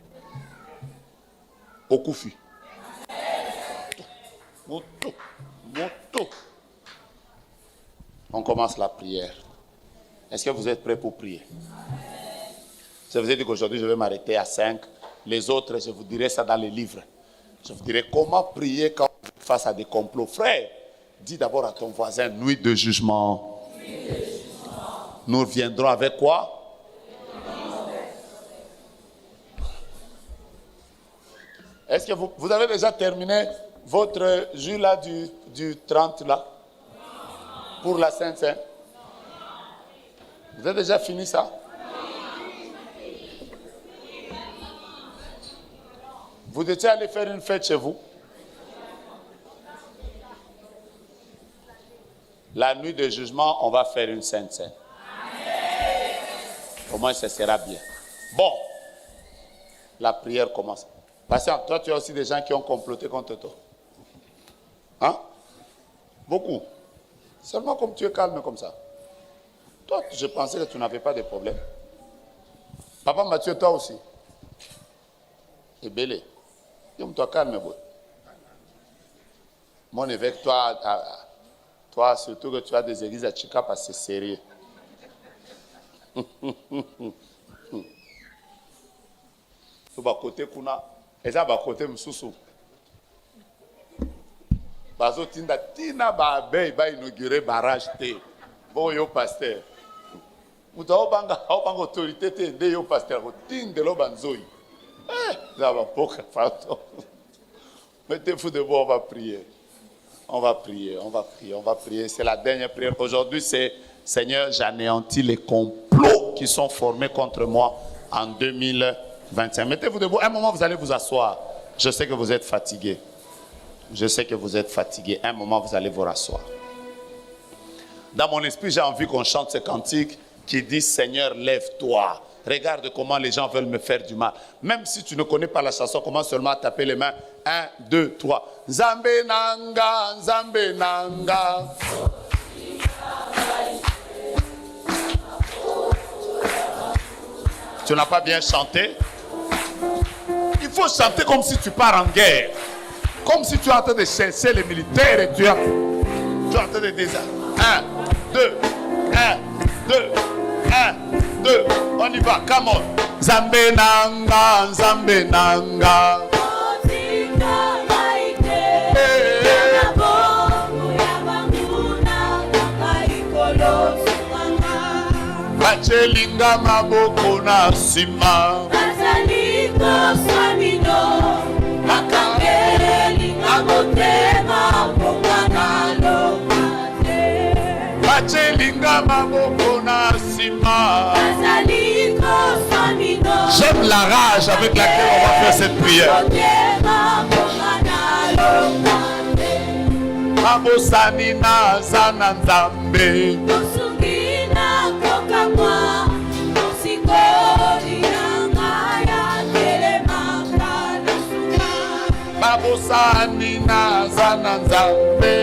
Okufi. Moto. On commence la prière. Est-ce que vous êtes prêts pour prier? Je vous ai dit qu'aujourd'hui je vais m'arrêter à 5. Les autres, je vous dirai ça dans les livres. Je vous dirai comment prier quand vous êtes face à des complots. Frère, dis d'abord à ton voisin, nuit de jugement. Nous viendrons avec quoi? Est-ce que vous avez déjà terminé votre jus là du 30 là? Pour la Sainte-Saint? Vous avez déjà fini ça? Vous étiez allé faire une fête chez vous? La nuit de jugement, on va faire une Sainte-Saint. Au moins, ça sera bien. Bon, la prière commence. Patient, toi, tu as aussi des gens qui ont comploté contre toi. Hein? Beaucoup. Seulement comme tu es calme comme ça. Toi, je pensais que tu n'avais pas de problème. Papa Mathieu, toi aussi. Et Bélé. Dis-moi, calme, boy. Mon évêque, toi, surtout que tu as des églises à Chika parce que c'est sérieux. Côté kuna, et ça va côté msusu. Bazo tina ba be ba inaugurer barrage te. Bon yo pasteur. Muta obanga autorité te de yo pasteur tinde lo banzoi. Ça va poka fato. Mettez-vous debout, on va prier. On va prier. C'est la dernière prière. Aujourd'hui, c'est Seigneur, j'anéantis les complots qui sont formés contre moi en 2025. Mettez-vous debout. Un moment, vous allez vous asseoir. Je sais que vous êtes fatigué. Un moment, vous allez vous rasseoir. Dans mon esprit, j'ai envie qu'on chante ce cantique qui dit Seigneur, lève-toi. Regarde comment les gens veulent me faire du mal. Même si tu ne connais pas la chanson, commence seulement à taper les mains. 1, 2, 3. Nzambe nanga, Nzambe nanga. Tu n'as pas bien chanté? Il faut chanter comme si tu pars en guerre. Comme si tu es en train de chercher les militaires et tu es en train de dire 1, 2, 1, 2, 1, 2. On y va, come on. Nzambe nanga, Nzambe nanga. Bachelinga maboko na sima. Bazaliko swamino. Makangelinga motema pongana lokate. Bachelinga maboko na sima. Bazaliko swamino. J'aime la rage avec laquelle on va faire cette prière. Mabosani na zana nzambe. Babosani na zana nzambe.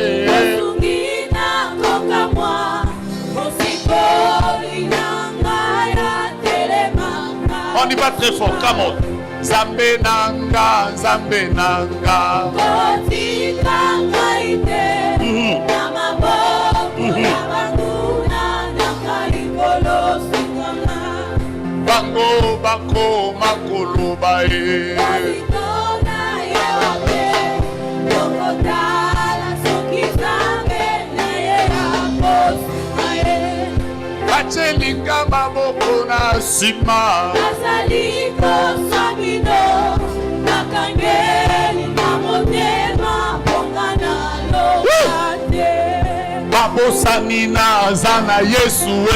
On y va très fort, come on. Nzambe nanga, Nzambe nanga. Bango bako makoloba e. Bachelinga maboko na sima. Bazaliko sabino. Nakangeli na motema pongana lokate. Babosani na zana Yesu e.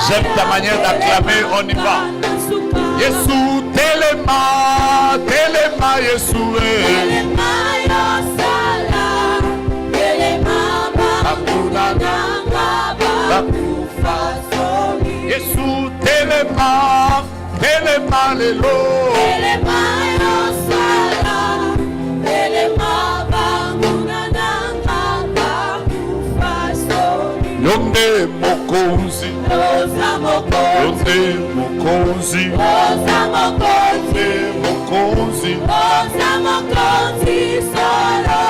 J'aime ta manière d'acclamer, on y va. Yesu telema, telema Yesu telema yosala, telema bakuna nanga bakufa soli. Yesu telema. Elema lelo. Elema yosala. Elema bangunananga bakufasoni. Yonde mokonzi. Oza mokonzi. Yonde mokonzi. Oza mokonzi. Mokonzi. Oza mokonzi solo.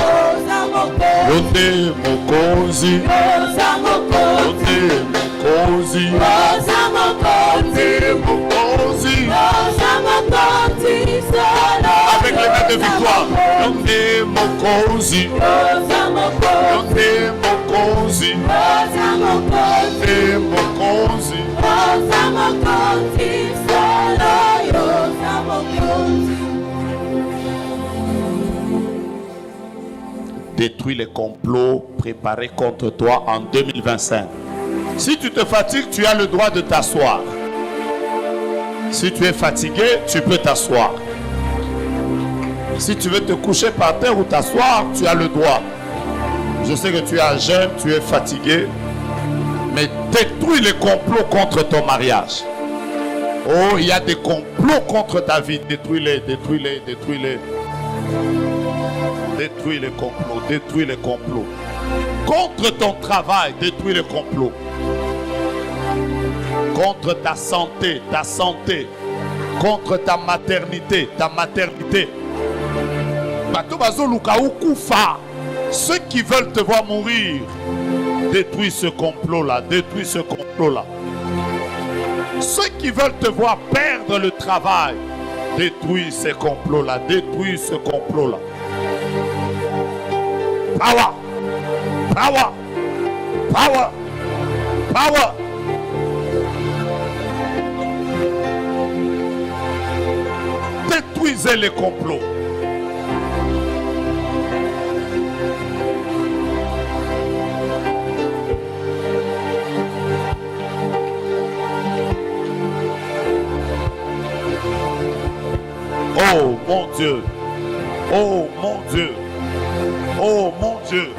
Oza mokonzi. Yonde mokonzi. Oza mokonzi. Yonde mokonzi. Oza mokonzi. Mokonzi. Oza mokonzi solo. Avec les mains de victoire. Yonde mokonzi. Oza mokonzi. Yonde mokonzi. Oza mokonzi. Yonde mokonzi. Oza mokonzi solo. Oza mokonzi. Détruis les complots préparés contre toi en 2025. Si tu te fatigues, tu as le droit de t'asseoir. Si tu es fatigué, tu peux t'asseoir. Si tu veux te coucher par terre ou t'asseoir, tu as le droit. Je sais que tu es à jeûne, tu es fatigué, mais détruis les complots contre ton mariage. Oh, il y a des complots contre ta vie. Détruis-les, détruis-les, détruis-les. Détruis les complots, détruis les complots. Contre ton travail, détruis les complots. Contre ta santé, contre ta maternité, ceux qui veulent te voir mourir, détruis ce complot-là, détruis ce complot-là. Ceux qui veulent te voir perdre le travail, détruis ces complots-là, détruis ce complot-là. Power, power, power, power. Détruisez les complots. Oh mon Dieu, oh mon Dieu, oh mon Dieu.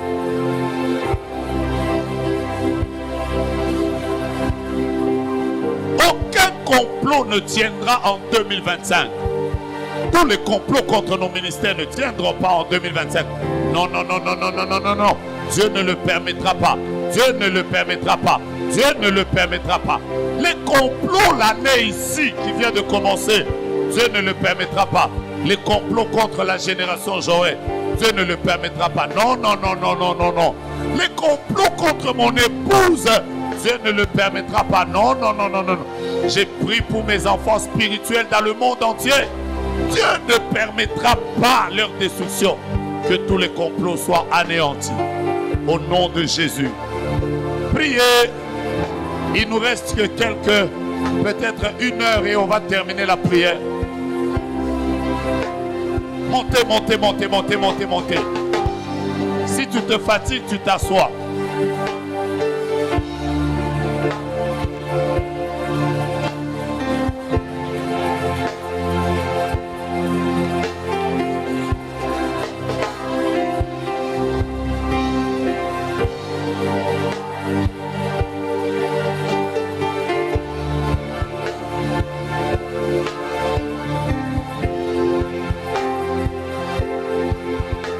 Aucun complot ne tiendra en 2025. Tous les complots contre nos ministères ne tiendront pas en 2025. Non, non, non, non, non, non, non, non, non. Dieu ne le permettra pas. Dieu ne le permettra pas. Dieu ne le permettra pas. Les complots, l'année ici qui vient de commencer, Dieu ne le permettra pas. Les complots contre la génération Joël, Dieu ne le permettra pas. Non, non, non, non, non, non, non. Les complots contre mon épouse, Dieu ne le permettra pas. Non, non, non, non, non. J'ai prié pour mes enfants spirituels dans le monde entier. Dieu ne permettra pas leur destruction. Que tous les complots soient anéantis. Au nom de Jésus. Priez. Il nous reste que peut-être 1 heure et on va terminer la prière. Montez, montez, montez, montez, montez, montez. Si tu te fatigues, tu t'assois.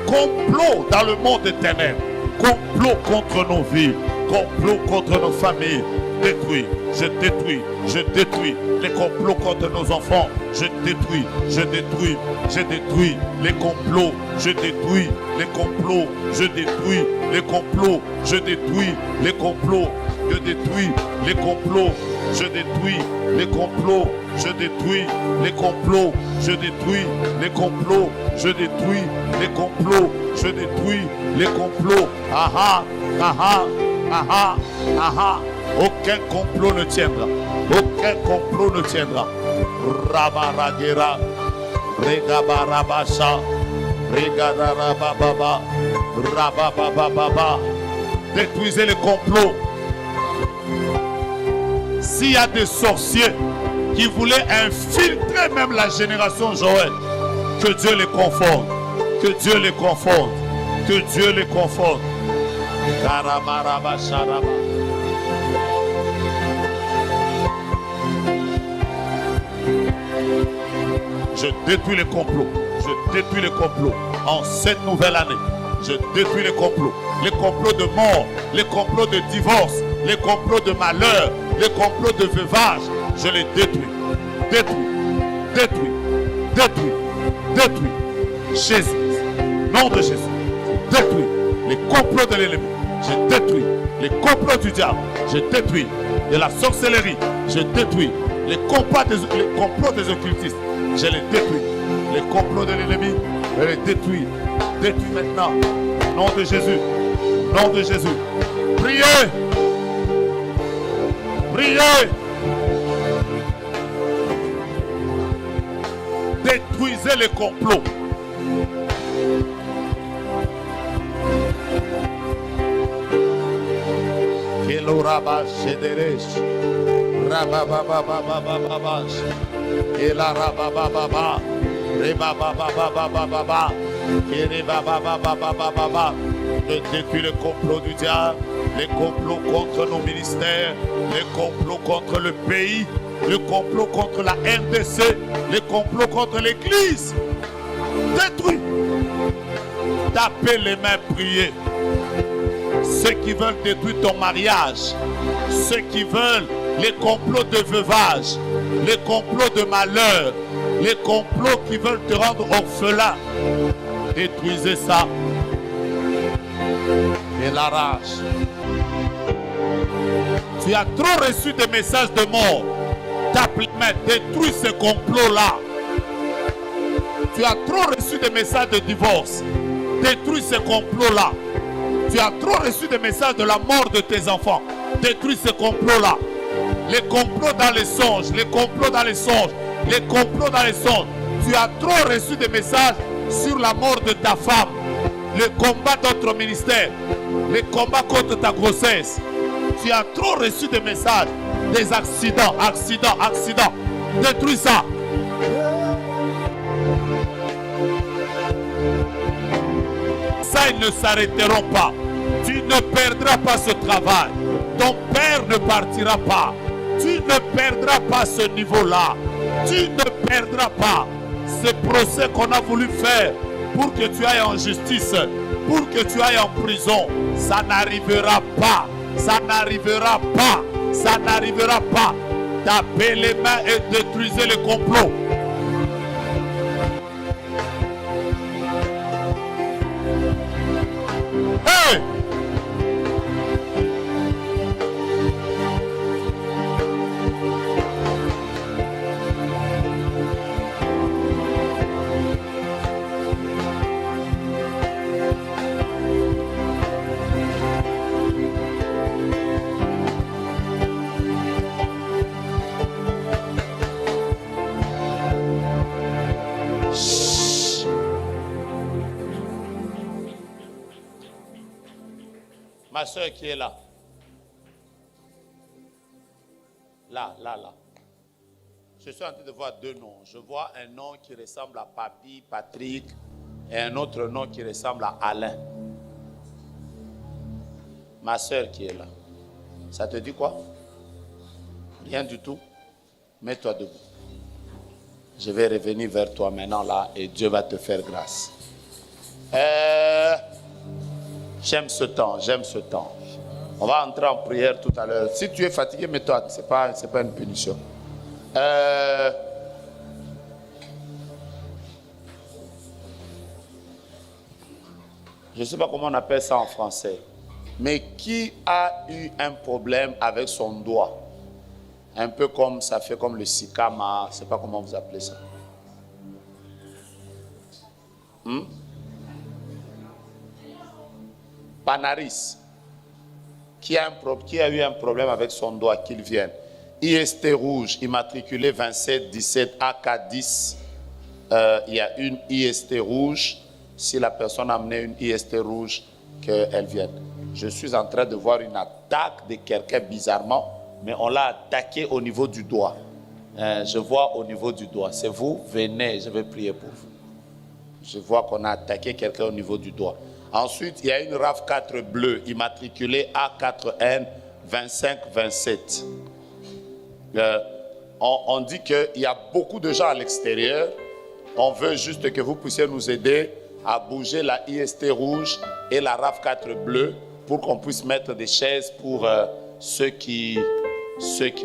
Complot dans le monde éternel, complot contre nos vies, complot contre nos familles, détruis, je détruis, je détruis les complots contre nos enfants, je détruis, je détruis, je détruis les complots, je détruis les complots, je détruis les complots, je détruis les complots, je détruis les complots, je détruis les complots, je détruis les complots, je détruis les complots, je détruis les complots, je détruis les complots. Aha, aha, aha, aha. Aucun complot ne tiendra. Aucun complot ne tiendra. Rabaragera, Regabarabasha, Regadarababa, Rabababa. Détruisez les complots. S'il y a des sorciers qui voulaient infiltrer même la génération Joël, que Dieu les confonde, que Dieu les confonde, que Dieu les confonde. Karamaraba Sharaba. détruis les complots. Je détruis les complots. En cette nouvelle année, je détruis les complots. Les complots de mort, les complots de divorce, les complots de malheur, les complots de veuvage. Je les détruis. Détruis, détruis, détruis, détruis. Jésus, nom de Jésus, détruis les complots de l'ennemi. Je détruis les complots du diable. Je détruis de la sorcellerie. Je détruis les complots des occultistes. Je les détruis. Les complots de l'ennemi, je les détruis. Détruis maintenant. Nom de Jésus. Nom de Jésus. Priez. Priez. Détruisez les complots. Kelo Rabba Shederesh. Rabba Baba Baba Baba Bash. Kela Rabba Baba Baba. Reba Baba Baba Baba Baba. Kere Baba Baba Baba Baba. Je détruis le complot du diable, les complots contre nos ministères, les complots contre le pays, le complot contre la RDC, les complots contre l'église. Détruis. Tapez les mains, priez. Ceux qui veulent détruire ton mariage, ceux qui veulent les complots de veuvage, les complots de malheur, les complots qui veulent te rendre orphelin, détruisez ça. Et la rage. Tu as trop reçu des messages de mort. Tape les mains, détruis ce complot-là. Tu as trop reçu des messages de divorce. Détruis ce complot-là. Tu as trop reçu des messages de la mort de tes enfants. Détruis ce complot-là. Les complots dans les songes, les complots dans les songes, les complots dans les songes. Tu as trop reçu des messages sur la mort de ta femme. Le combat d'autres ministères, les combats contre ta grossesse. Tu as trop reçu des messages, des accidents, accidents. Détruis ça. Ça, ils ne s'arrêteront pas. Tu ne perdras pas ce travail. Ton père ne partira pas. Tu ne perdras pas ce niveau-là. Tu ne perdras pas ce procès qu'on a voulu faire pour que tu ailles en justice, pour que tu ailles en prison. Ça n'arrivera pas. Ça n'arrivera pas. Ça n'arrivera pas. Tapez les mains et détruisez les complots. Hey! Ma soeur qui est là. Là. Je suis en train de voir deux noms. Je vois un nom qui ressemble à Papi, Patrick, et un autre nom qui ressemble à Alain. Ma soeur qui est là. Ça te dit quoi? Rien du tout. Mets-toi debout. Je vais revenir vers toi maintenant là et Dieu va te faire grâce. J'aime ce temps. On va entrer en prière tout à l'heure. Si tu es fatigué, mets-toi. C'est pas une punition. Je ne sais pas comment on appelle ça en français. Mais qui a eu un problème avec son doigt? Un peu comme ça fait comme le sikama. Je ne sais pas comment vous appelez ça. Panaris, qui a eu un problème avec son doigt, qu'il vienne. IST rouge, immatriculé 27 17 AK10. Il y a une IST rouge. Si la personne a amené une IST rouge, qu'elle vienne. Je suis en train de voir une attaque de quelqu'un bizarrement, mais on l'a attaqué au niveau du doigt. Je vois au niveau du doigt. C'est vous, venez, je vais prier pour vous. Je vois qu'on a attaqué quelqu'un au niveau du doigt. Ensuite, il y a une RAV4 bleue immatriculée A4N 2527. On dit qu'il y a beaucoup de gens à l'extérieur. On veut juste que vous puissiez nous aider à bouger la IST rouge et la RAV4 bleue pour qu'on puisse mettre des chaises pour ceux qui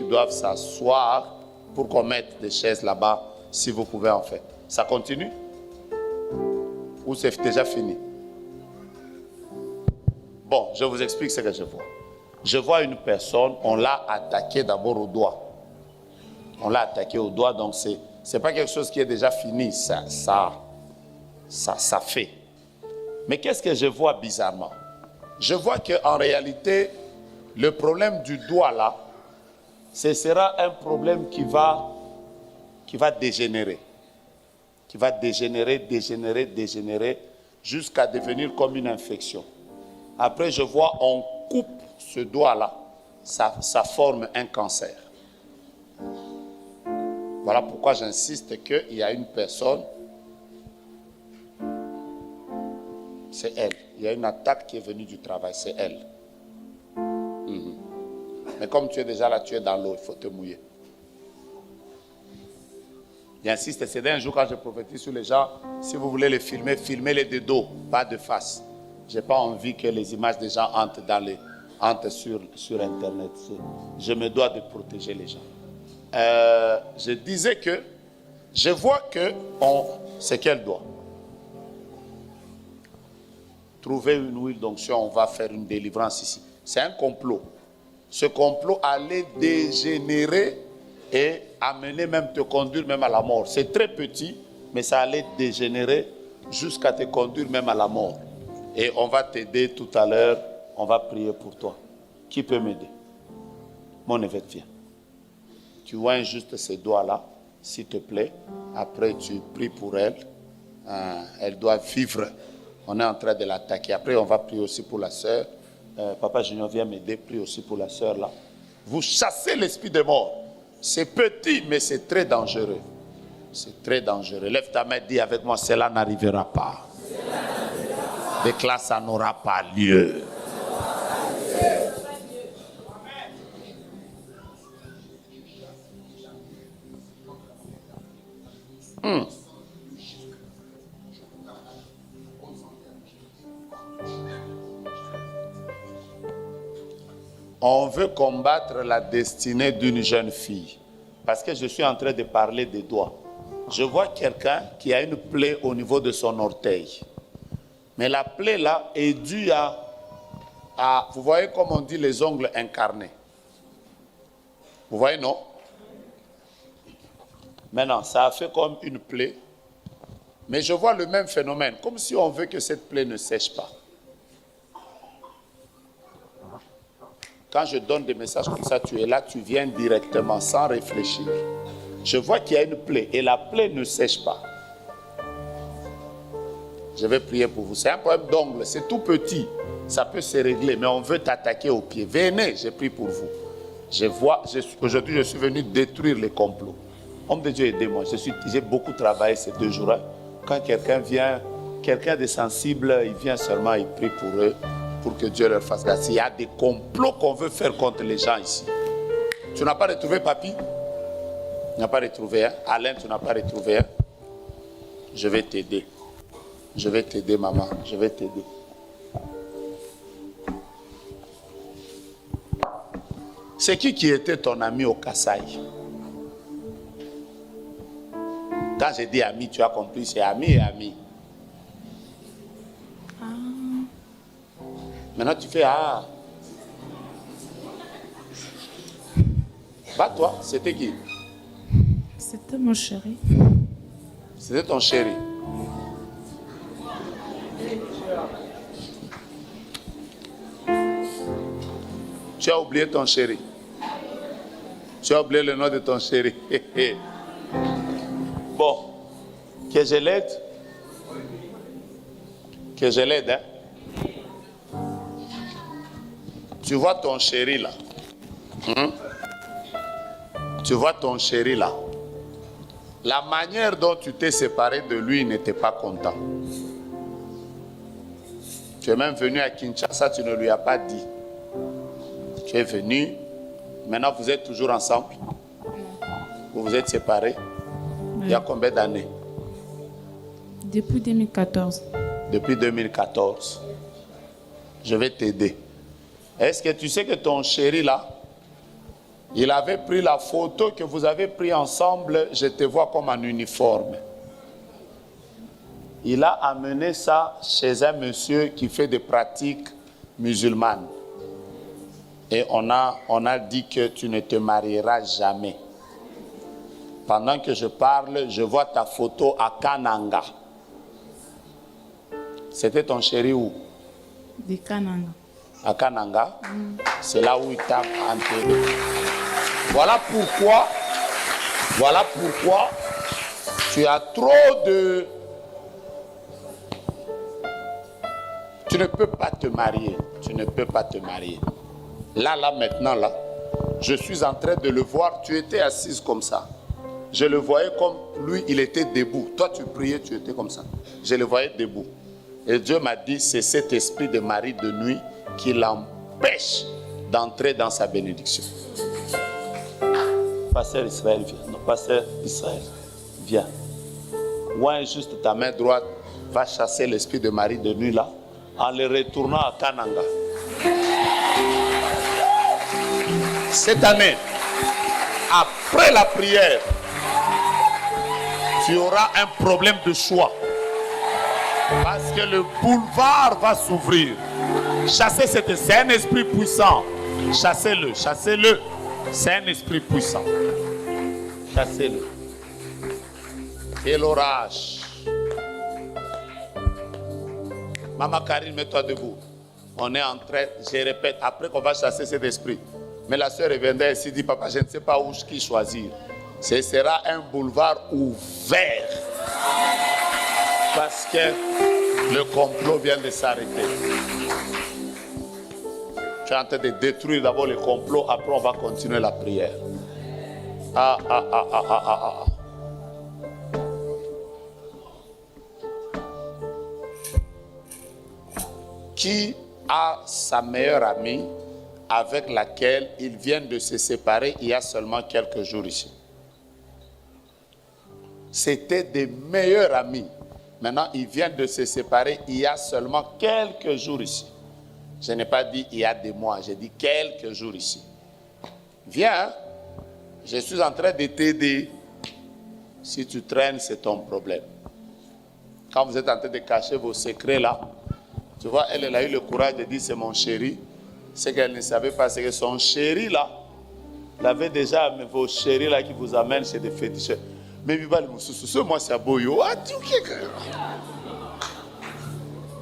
doivent s'asseoir, pour qu'on mette des chaises là-bas, si vous pouvez en fait. Ça continue? Ou c'est déjà fini? Bon, je vous explique ce que je vois. Je vois une personne, on l'a attaqué d'abord au doigt. On l'a attaqué au doigt, donc c'est pas quelque chose qui est déjà fini, ça fait. Mais qu'est-ce que je vois bizarrement? Je vois qu'en réalité, le problème du doigt là, ce sera un problème qui va dégénérer. Qui va dégénérer, jusqu'à devenir comme une infection. Après, je vois, on coupe ce doigt-là, ça forme un cancer. Voilà pourquoi j'insiste qu'il y a une personne, c'est elle. Il y a une attaque qui est venue du travail, c'est elle. Mais comme tu es déjà là, tu es dans l'eau, il faut te mouiller. J'insiste, c'est d'un jour quand je prophétise sur les gens, si vous voulez les filmer, filmez-les de dos, pas de face. Je n'ai pas envie que les images des gens entrent sur Internet. Je me dois de protéger les gens. Je disais que je vois que c'est quel doigt? Trouver une huile d'onction, on va faire une délivrance ici. C'est un complot. Ce complot allait dégénérer et amener même, te conduire même à la mort. C'est très petit, mais ça allait dégénérer jusqu'à te conduire même à la mort. Et on va t'aider tout à l'heure, on va prier pour toi. Qui peut m'aider? Mon évêque, viens. Tu vois juste ces doigts-là, s'il te plaît. Après, tu pries pour elle. Elle doit vivre. On est en train de l'attaquer. Après, on va prier aussi pour la sœur. Papa Junior, viens m'aider. Prie aussi pour la sœur là. Vous chassez l'esprit de mort. C'est petit, mais c'est très dangereux. C'est très dangereux. Lève ta main, dis avec moi, cela n'arrivera pas. Déclare, ça n'aura pas lieu. On veut combattre la destinée d'une jeune fille. Parce que je suis en train de parler des doigts. Je vois quelqu'un qui a une plaie au niveau de son orteil. Mais la plaie là est due à vous voyez comme on dit les ongles incarnés. Vous voyez, non? Maintenant, ça a fait comme une plaie. Mais je vois le même phénomène, comme si on veut que cette plaie ne sèche pas. Quand je donne des messages comme ça, tu es là, tu viens directement, sans réfléchir. Je vois qu'il y a une plaie et la plaie ne sèche pas. Je vais prier pour vous. C'est un problème d'ongle, c'est tout petit. Ça peut se régler, mais on veut t'attaquer au pied. Venez, je prie pour vous. Aujourd'hui, je suis venu détruire les complots. Homme de Dieu, aidez-moi. J'ai beaucoup travaillé ces 2 jours. Quand quelqu'un vient, quelqu'un de sensible, il vient seulement, il prie pour eux, pour que Dieu leur fasse grâce. Il y a des complots qu'on veut faire contre les gens ici. Tu n'as pas retrouvé, papy? Tu n'as pas retrouvé, hein? Alain, tu n'as pas retrouvé, hein? Je vais t'aider. Je vais t'aider, maman. Je vais t'aider. C'est qui était ton ami au Kassai? Quand j'ai dit ami, tu as compris, c'est ami et ami. Maintenant, tu fais ah. Bah toi, c'était qui? C'était mon chéri. C'était ton chéri. Tu as oublié ton chéri. Tu as oublié le nom de ton chéri. Bon, que je l'aide. Que je l'aide, hein. Tu vois ton chéri là. Tu vois ton chéri là. La manière dont tu t'es séparé de lui n'était pas content. Tu es même venu à Kinshasa, tu ne lui as pas dit. Tu es venu, maintenant vous êtes toujours ensemble. Vous vous êtes séparés. Il y a combien d'années? Depuis 2014. Depuis 2014. Je vais t'aider. Est-ce que tu sais que ton chéri là, il avait pris la photo que vous avez prise ensemble, je te vois comme en uniforme. Il a amené ça chez un monsieur qui fait des pratiques musulmanes. Et on a dit que tu ne te marieras jamais. Pendant que je parle, je vois ta photo à Kananga. C'était ton chéri où? De Kananga. À Kananga. C'est là où il t'a enterré. Voilà pourquoi tu as trop de... Tu ne peux pas te marier. Tu ne peux pas te marier. Là, maintenant, là, je suis en train de le voir. Tu étais assise comme ça. Je le voyais comme lui, il était debout. Toi, tu priais, tu étais comme ça. Je le voyais debout. Et Dieu m'a dit, c'est cet esprit de mari de nuit qui l'empêche d'entrer dans sa bénédiction. Pasteur Israël, viens. Non, Pasteur Israël, viens. Ouais, juste ta main droite va chasser l'esprit de mari de nuit là, en le retournant à Kananga. Cette année, après la prière, tu auras un problème de choix. Parce que le boulevard va s'ouvrir. Chassez c'est un esprit puissant. Chassez-le, chassez-le. C'est un esprit puissant. Chassez-le. Et l'orage. Maman Karine, mets-toi debout. On est en train, je répète, après qu'on va chasser cet esprit. Mais la sœur reviendra ici, dit, papa, je ne sais pas où qui choisir. Ce sera un boulevard ouvert. Parce que le complot vient de s'arrêter. Tu es en train de détruire d'abord le complot, après on va continuer la prière. Qui a sa meilleure amie avec laquelle ils viennent de se séparer il y a seulement quelques jours ici? C'était des meilleurs amis. Maintenant, ils viennent de se séparer il y a seulement quelques jours ici. Je n'ai pas dit il y a des mois, j'ai dit quelques jours ici. Viens, je suis en train de t'aider. Si tu traînes, c'est ton problème. Quand vous êtes en train de cacher vos secrets là, tu vois, elle a eu le courage de dire c'est mon chéri. C'est qu'elle ne savait pas, c'est que son chéri là, il avait déjà vos chéris là qui vous amènent chez des féticheurs. Mais moi c'est Aboyo.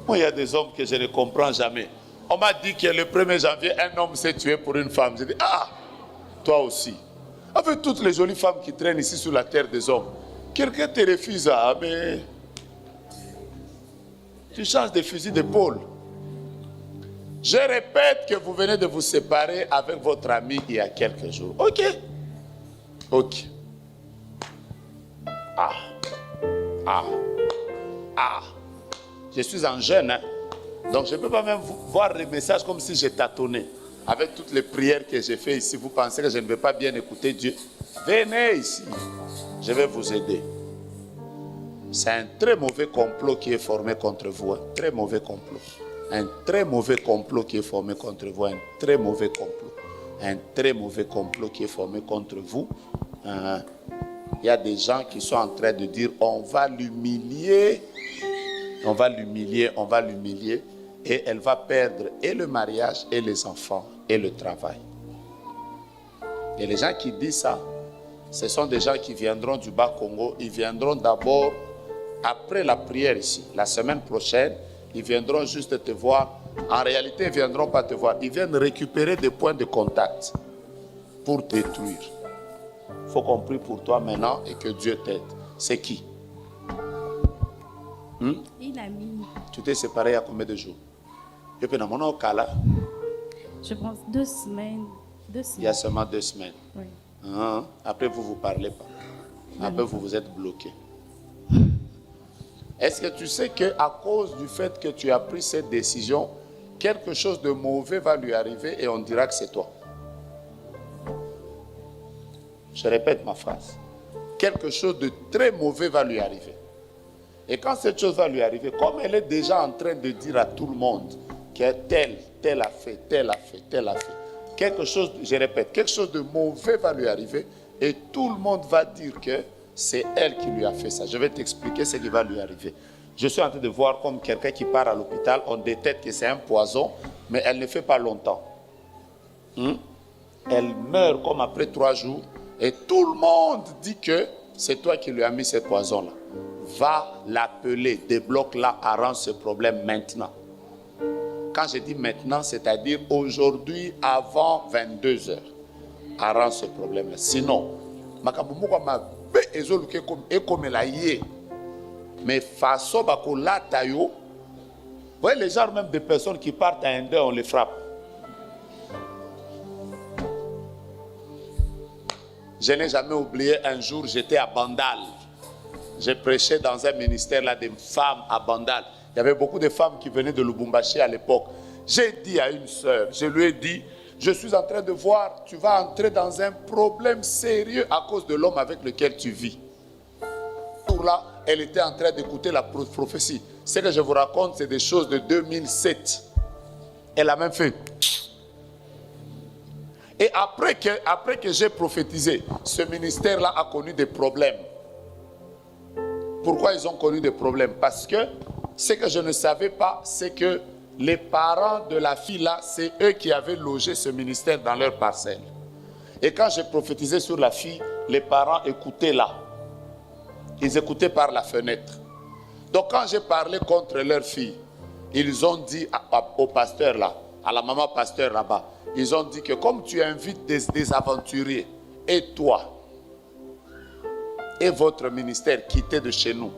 Moi il y a des hommes que je ne comprends jamais. On m'a dit que le 1er janvier, un homme s'est tué pour une femme. J'ai dit, ah, toi aussi. Avec toutes les jolies femmes qui traînent ici sur la terre des hommes, quelqu'un te refuse, mais tu changes de fusil d'épaule. Je répète que vous venez de vous séparer avec votre ami il y a quelques jours. Ok. Ok. Je suis en jeûne, hein. Donc je ne peux pas même voir les messages comme si j'ai tâtonné. Avec toutes les prières que j'ai faites ici, vous pensez que je ne vais pas bien écouter Dieu. Venez ici, je vais vous aider. C'est un très mauvais complot qui est formé contre vous. Un très mauvais complot. Un très mauvais complot qui est formé contre vous. Un très mauvais complot. Un très mauvais complot qui est formé contre vous. Il y a des gens qui sont en train de dire on va l'humilier. On va l'humilier, on va l'humilier. Et elle va perdre et le mariage, et les enfants, et le travail. Et les gens qui disent ça, ce sont des gens qui viendront du Bas-Congo. Ils viendront d'abord, après la prière ici, la semaine prochaine, ils viendront juste te voir. En réalité, ils ne viendront pas te voir. Ils viennent récupérer des points de contact pour détruire. Il faut qu'on prie pour toi maintenant et que Dieu t'aide. C'est qui? Une amie. Tu t'es séparé il y a combien de jours? Je pense 2 semaines. 2 semaines. Il y a seulement 2 semaines. Oui. Après, vous ne vous parlez pas. Après, vous vous êtes bloqué. Est-ce que tu sais qu'à cause du fait que tu as pris cette décision, quelque chose de mauvais va lui arriver et on dira que c'est toi? Je répète ma phrase. Quelque chose de très mauvais va lui arriver. Et quand cette chose va lui arriver, comme elle est déjà en train de dire à tout le monde que tel a fait, tel a fait, tel a fait, quelque chose, je répète, quelque chose de mauvais va lui arriver et tout le monde va dire que c'est elle qui lui a fait ça. Je vais t'expliquer ce qui va lui arriver. Je suis en train de voir comme quelqu'un qui part à l'hôpital, on détecte que c'est un poison, mais elle ne fait pas longtemps. Elle meurt comme après 3 jours et tout le monde dit que c'est toi qui lui as mis ce poison-là. Va l'appeler, débloque-la, arrange ce problème maintenant. Quand je dis maintenant, c'est-à-dire aujourd'hui avant 22h. Arrange ce problème-là. Sinon, mais façon bakolata yo, vous voyez les gens même des personnes qui partent à un deuil, on les frappe. Je n'ai jamais oublié un jour, j'étais à Bandal. J'ai prêché dans un ministère là des femmes à Bandal. Il y avait beaucoup de femmes qui venaient de Lubumbashi à l'époque. J'ai dit à une sœur, je lui ai dit, je suis en train de voir, tu vas entrer dans un problème sérieux à cause de l'homme avec lequel tu vis. Pour là, elle était en train d'écouter la prophétie. Ce que je vous raconte, c'est des choses de 2007. Elle a même fait. Et après que j'ai prophétisé, ce ministère-là a connu des problèmes. Pourquoi ils ont connu des problèmes? Parce que ce que je ne savais pas, c'est que les parents de la fille-là, c'est eux qui avaient logé ce ministère dans leur parcelle. Et quand j'ai prophétisé sur la fille, les parents écoutaient là. Ils écoutaient par la fenêtre. Donc quand j'ai parlé contre leur fille, ils ont dit au pasteur là, à la maman pasteur là-bas, ils ont dit que comme tu invites des aventuriers, et toi, et votre ministère quittaient de chez nous.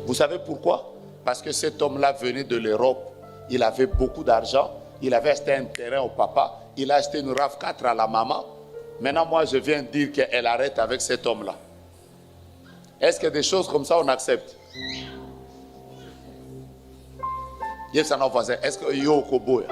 Vous savez pourquoi? Parce que cet homme-là venait de l'Europe. Il avait beaucoup d'argent. Il avait acheté un terrain au papa. Il a acheté une RAV4 à la maman. Maintenant, moi, je viens dire qu'elle arrête avec cet homme-là. Est-ce que des choses comme ça, on accepte? Est-ce que yo koboya?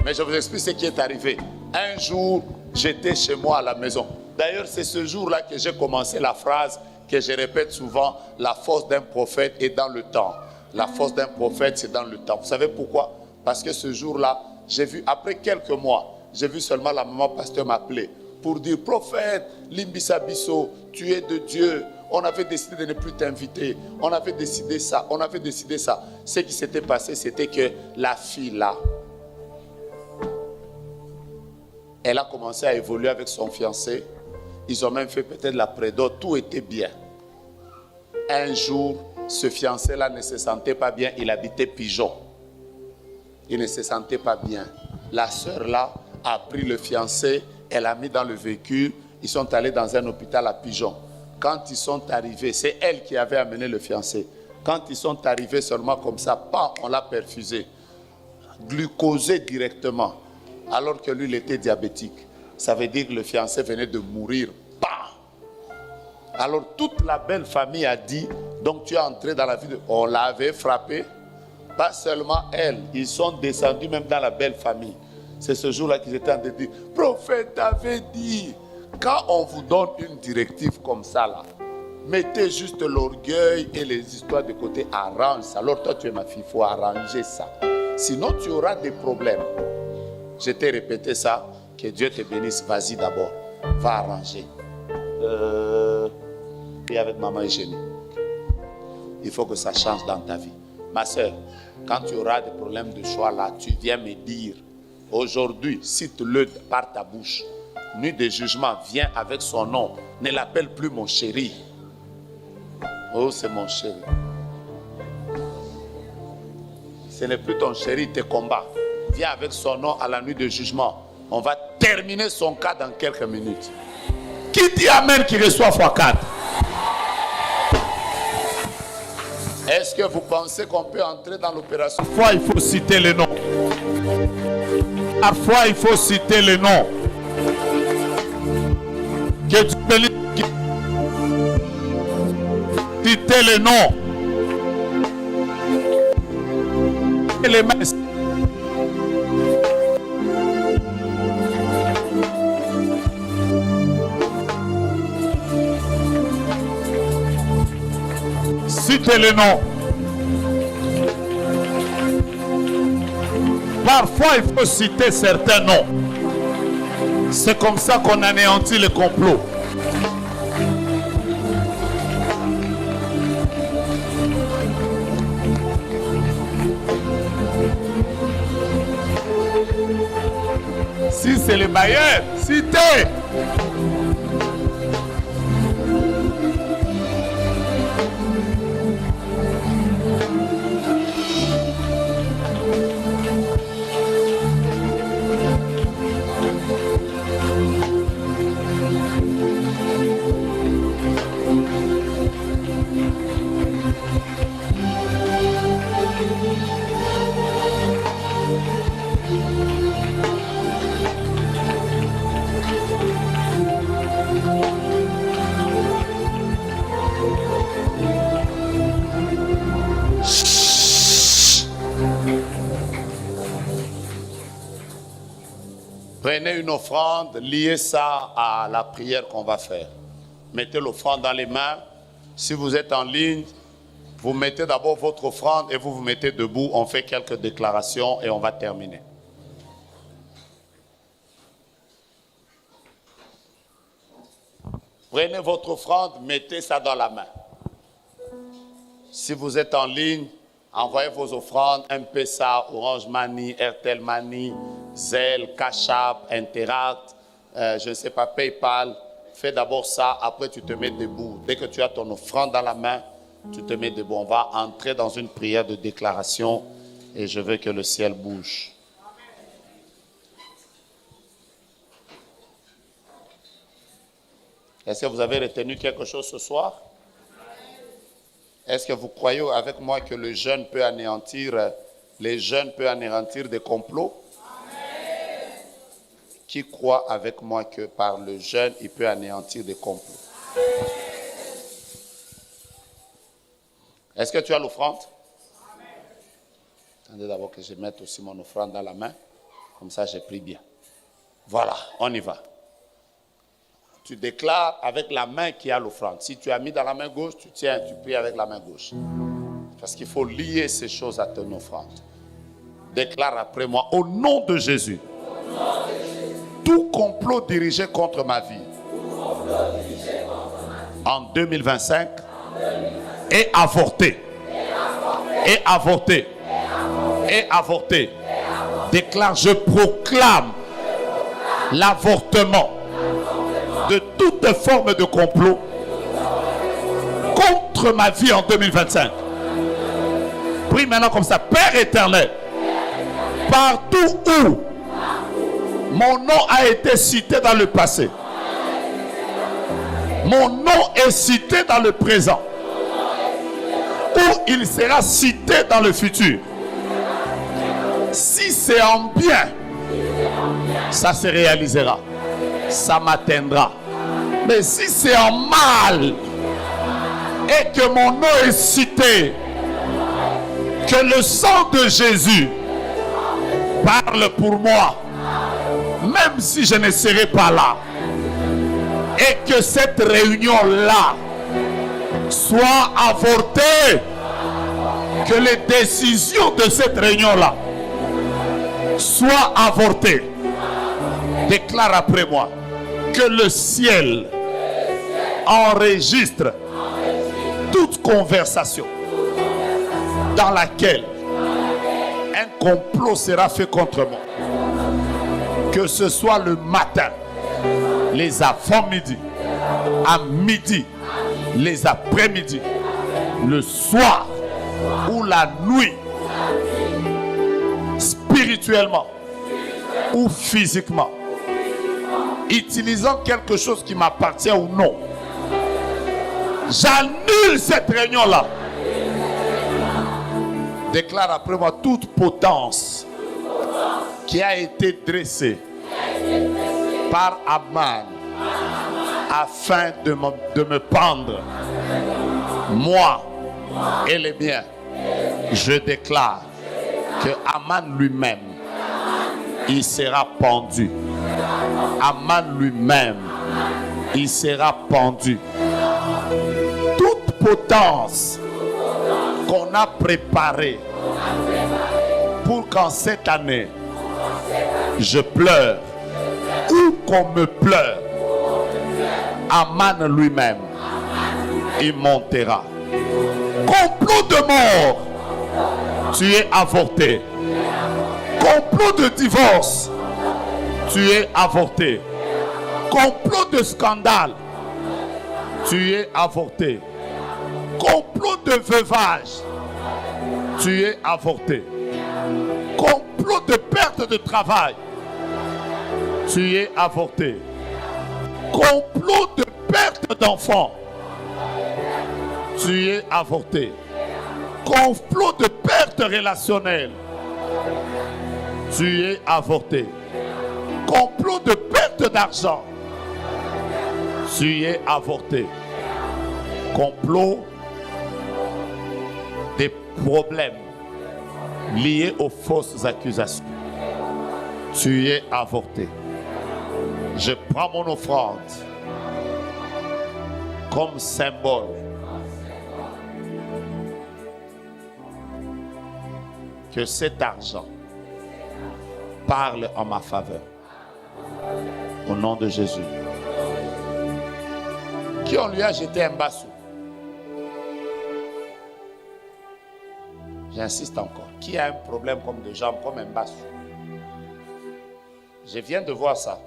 Mais je vous explique ce qui est arrivé. Un jour, j'étais chez moi à la maison. D'ailleurs, c'est ce jour-là que j'ai commencé la phrase que je répète souvent, la force d'un prophète est dans le temps. La force d'un prophète, c'est dans le temps. Vous savez pourquoi? Parce que ce jour-là, j'ai vu, après quelques mois, j'ai vu seulement la maman pasteur m'appeler pour dire, prophète, Limbisa Bisso, tu es de Dieu. On avait décidé de ne plus t'inviter. On avait décidé ça, on avait décidé ça. Ce qui s'était passé, c'était que la fille là, elle a commencé à évoluer avec son fiancé. Ils ont même fait peut-être la prédot. Tout était bien. Un jour, ce fiancé-là ne se sentait pas bien. Il habitait Pigeon. Il ne se sentait pas bien. La sœur-là a pris le fiancé. Elle l'a mis dans le véhicule. Ils sont allés dans un hôpital à Pigeon. Quand ils sont arrivés, c'est elle qui avait amené le fiancé. Quand ils sont arrivés seulement comme ça, on l'a perfusé. Glucosé directement. Alors que lui, il était diabétique. Ça veut dire que le fiancé venait de mourir. Alors toute la belle famille a dit, donc tu es entré dans la vie de... On l'avait frappé. Pas seulement elle, ils sont descendus même dans la belle famille. C'est ce jour-là qu'ils étaient en train de dire, prophète avait dit, quand on vous donne une directive comme ça là, mettez juste l'orgueil et les histoires de côté, arrange ça. Alors toi tu es ma fille, il faut arranger ça. Sinon tu auras des problèmes. Je t'ai répété ça, que Dieu te bénisse, vas-y d'abord, va arranger. Et avec maman Eugénie, il faut que ça change dans ta vie. Ma soeur, quand tu auras des problèmes de choix là, tu viens me dire, aujourd'hui, cite-le par ta bouche. Nuit de jugement, viens avec son nom. Ne l'appelle plus mon chéri. Oh, c'est mon chéri. Ce n'est plus ton chéri, il te combat. Viens avec son nom à la nuit de jugement. On va terminer son cas dans quelques minutes. Qui dit Amen qui reçoit x4? Est-ce que vous pensez qu'on peut entrer dans l'opération? Parfois, il faut citer le nom. Parfois, il faut citer le nom. Que tu peux citer le nom. Et les mains. Citez le nom. Parfois, il faut citer certains noms. C'est comme ça qu'on anéantit le complot. Si c'est le bailleur, citez. Prenez une offrande, liez ça à la prière qu'on va faire. Mettez l'offrande dans les mains. Si vous êtes en ligne, vous mettez d'abord votre offrande et vous vous mettez debout. On fait quelques déclarations et on va terminer. Prenez votre offrande, mettez ça dans la main. Si vous êtes en ligne, envoyez vos offrandes, M-Pesa, Orange Money, Airtel Money, Zelle, Cash App, Interact, je ne sais pas, PayPal. Fais d'abord ça, après tu te mets debout. Dès que tu as ton offrande dans la main, tu te mets debout. On va entrer dans une prière de déclaration et je veux que le ciel bouge. Est-ce que vous avez retenu quelque chose ce soir? Est-ce que vous croyez avec moi que le jeûne peut anéantir, les jeunes peuvent anéantir des complots? Amen. Qui croit avec moi que par le jeûne, il peut anéantir des complots? Amen. Est-ce que tu as l'offrande? Attendez d'abord que je mette aussi mon offrande dans la main. Comme ça, j'ai pris bien. Voilà, on y va. Tu déclares avec la main qui a l'offrande. Si tu as mis dans la main gauche, tu tiens, tu pries avec la main gauche. Parce qu'il faut lier ces choses à ton offrande. Déclare après moi, au nom de Jésus, tout complot dirigé contre ma vie en 2025 est avorté. Et avorté. Et avorté. Déclare, je proclame l'avortement de toute forme de complot contre ma vie en 2025. Prie maintenant comme ça. Père éternel, partout où mon nom a été cité dans le passé, mon nom est cité dans le présent, où il sera cité dans le futur. Si c'est en bien, ça se réalisera, ça m'atteindra. Mais si c'est en mal et que mon nom est cité, que le sang de Jésus parle pour moi, même si je ne serai pas là, et que cette réunion-là soit avortée, que les décisions de cette réunion-là soient avortées. Déclare après moi que le ciel enregistre toute conversation dans laquelle un complot sera fait contre moi. Que ce soit le matin, les avant-midi, à midi, les après-midi, le soir ou la nuit, spirituellement ou physiquement, utilisant quelque chose qui m'appartient ou non, j'annule cette réunion-là. Déclare après moi toute potence qui a été dressée par Aman afin de me pendre, moi et les miens. Je déclare que Aman lui-même, il sera pendu. Aman lui-même, il sera pendu. Toute potence qu'on a préparée pour qu'en cette année, Je pleure. Ou qu'on me pleure. Aman lui-même, il montera. Complot de mort, tu es avorté. Complot de divorce, tu es avorté. Complot de scandale, tu es avorté. Complot de veuvage, tu es avorté. Complot de perte de travail, tu es avorté. Complot de perte d'enfant, tu es avorté. Complot de perte relationnelle, tu es avorté. Complot de perte d'argent, tu es avorté. Complot des problèmes liés aux fausses accusations, tu es avorté. Je prends mon offrande comme symbole que cet argent parle en ma faveur. Au nom de Jésus. Qui on lui a jeté un bassou? J'insiste encore. Qui a un problème comme de jambes, comme un bassou? Je viens de voir ça.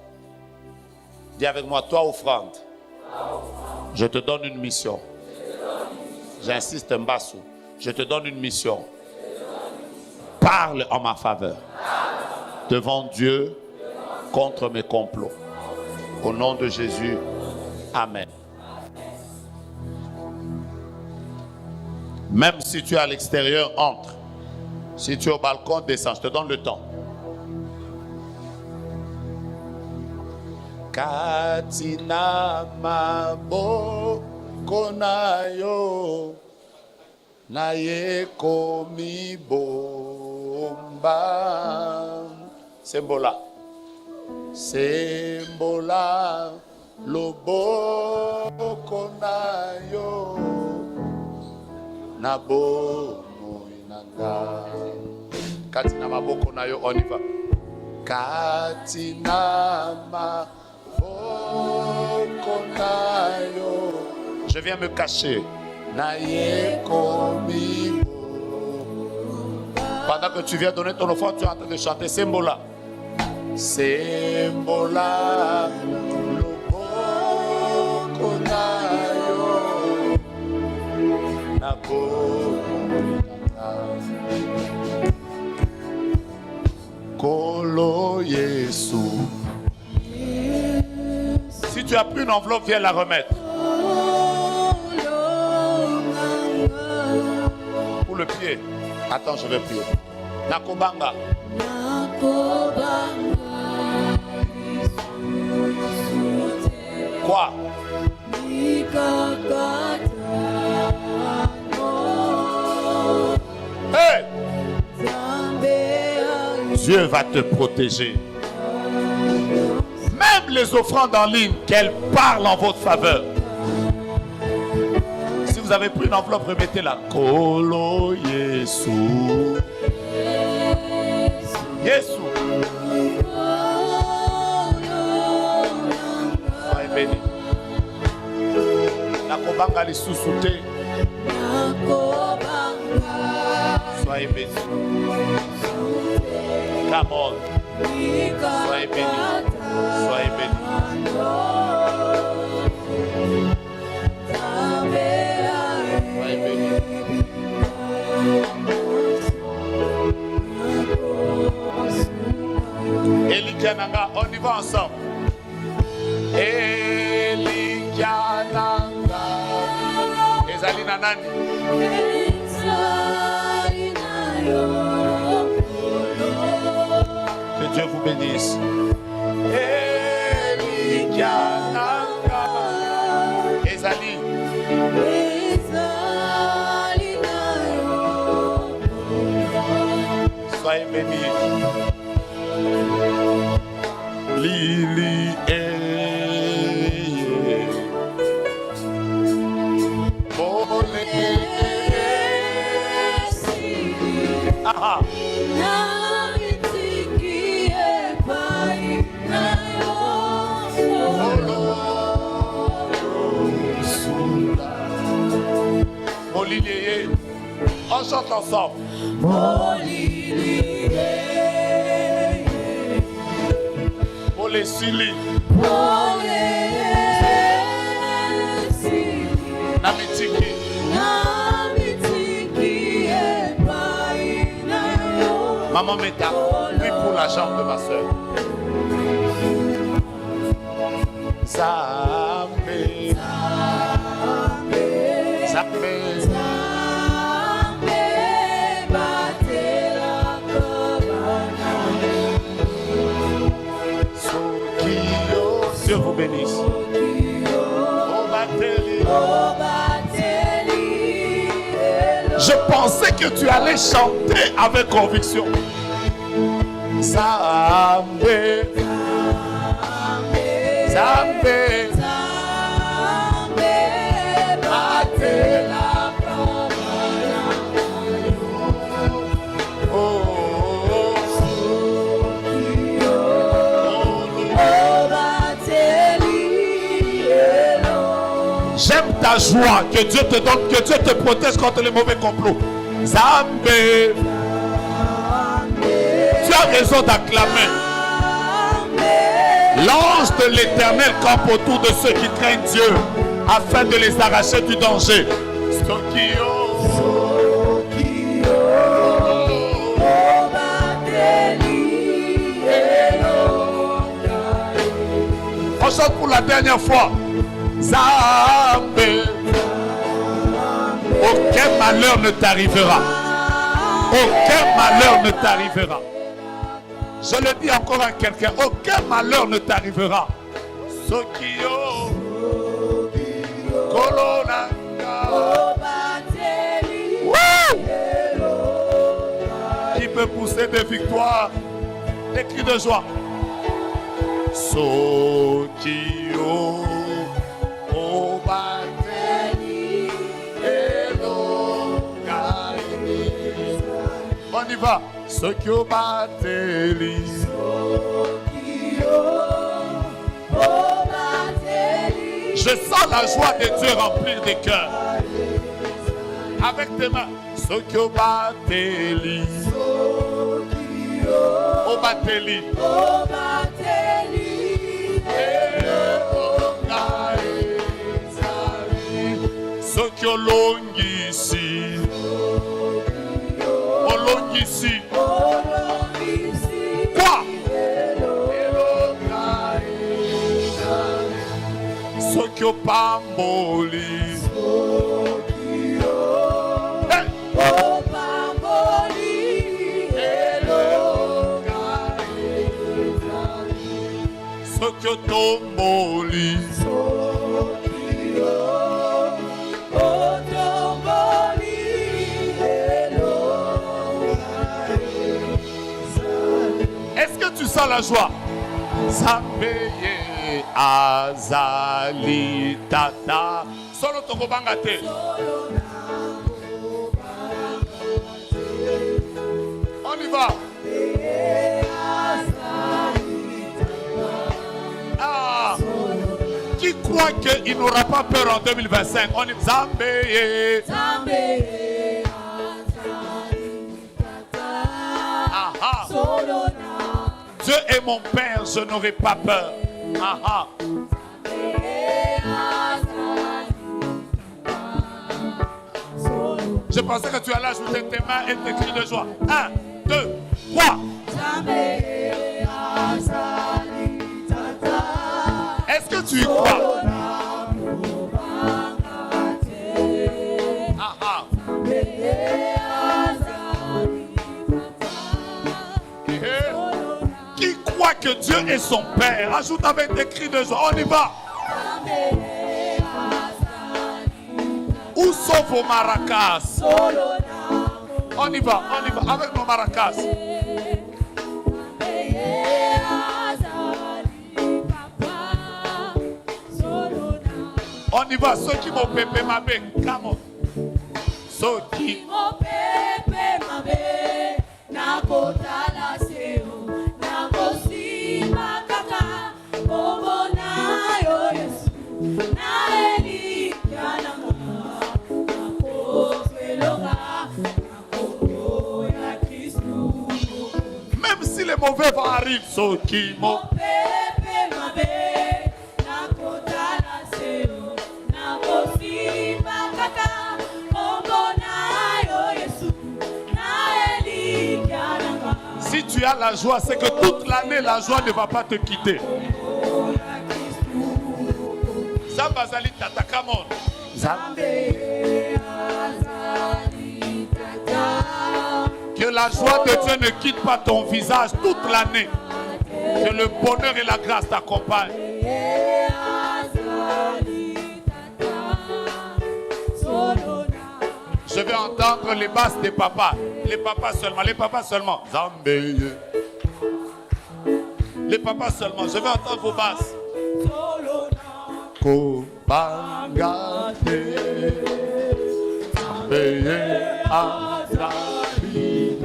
Dis avec moi, toi offrande. Je te donne une mission. J'insiste, un bassou. Je te donne une mission. Parle en ma faveur. Devant Dieu, contre mes complots. Au nom de Jésus, Amen. Même si tu es à l'extérieur, entre. Si tu es au balcon, descends. Je te donne le temps. Katina mabo konayo naye komi bomba. Sembola. Sembola lobo konayo nabo moinanga. Katina mabo konayo, on y va. Katina mabo. Je viens me cacher. Pendant que tu viens donner ton offrande, tu es en train de chanter Sembola. Sembola. Kolo Yesu. Si tu as pris une enveloppe, viens la remettre. Pour le pied. Attends, je vais prier. Nakobanga. Quoi? Hey! Dieu va te protéger. Même les offrandes en ligne, qu'elles parlent en votre faveur. Si vous avez pris une enveloppe, remettez-la. Kolo Yesu. Yesu. Soyez béni. Nakobanga li sousouté. Soyez béni. Come on. Soyez béni. Soyez béni. Soyez béni. Elikiananga, on y va ensemble. Elikiananga. Ezalina nani? Que Dieu vous bénisse. Elikiananga. Ezali. Soyez bénis. Lili Aha. Molilié. On chante ensemble. Molilié. Molesili. Molesili. Namitiki. Namitiki epainayo. Maman Meta, prie pour la jambe de ma soeur. Zambé. Zambé. Zambe batela kabana. Sokio. Dieu vous bénisse. Obateli. Obateli. Je pensais que tu allais chanter avec conviction. Zambé. Zambé. Zambe batela kabana. Oh, oh, Obateli elo. j'aime ta joie. Que Dieu te donne, que Dieu te protège contre les mauvais complots. Zambé. Tu as raison d'acclamer. L'ange de l'Éternel campe autour de ceux qui craignent Dieu afin de les arracher du danger. Stokio. On chante pour la dernière fois. Zambé. Aucun malheur ne t'arrivera. Aucun malheur ne t'arrivera. Je le dis encore à quelqu'un. Aucun malheur ne t'arrivera. Sokio. Kolonanga. Wouh! Qui peut pousser des victoires, des cris de joie. Sokio. Obateli. Elongai. On y va. Sokio Bateli. Je sens la joie de Dieu remplir des cœurs. Avec tes mains. Sokio Bateli. Obateli. Sokio Longisi. Olongisi. Quoi? Sokio Pamboli. Hey! Sokio Tomboli. Est-ce que tu sens la joie? Zambeye azali tata. Solo tokobanga te. On y va. Ah, qui croit qu'il n'aura pas peur en 2025? On y va. Zambeye. Ah, ah. Dieu est mon Père, je n'aurai pas peur. Ah, ah. Je pensais que tu allais ajouter tes mains et tes cris de joie. 1, 2, 3. Est-ce que tu y crois? Ah, ah. Qui croit que Dieu est son Père? Ajoute avec des cris de joie. On y va. Où sont vos maracas? On y va avec nos maracas. On y va, ceux qui m'ont pépé ma bec. Come on. Ceux qui m'ont pépé ma bec. Nakotala seo. Nakosima kaka. Obona yo Yesu. Na eli yanama. mauvais vent arrive, soki mo. Mopepe mabe, nakotala seo, nakosimba kaka, kombo na yo Yesu, na elikya nanga. Si tu as la joie, c'est que toute l'année, la joie ne va pas te quitter. Zambazali tata, come on. Que la joie de Dieu ne quitte pas ton visage toute l'année. Que le bonheur et la grâce t'accompagnent. Je vais entendre les basses des papas. Les papas seulement, les papas seulement. Zambeye. Les papas seulement, je vais entendre vos basses. Kobangate. Zambeye azali.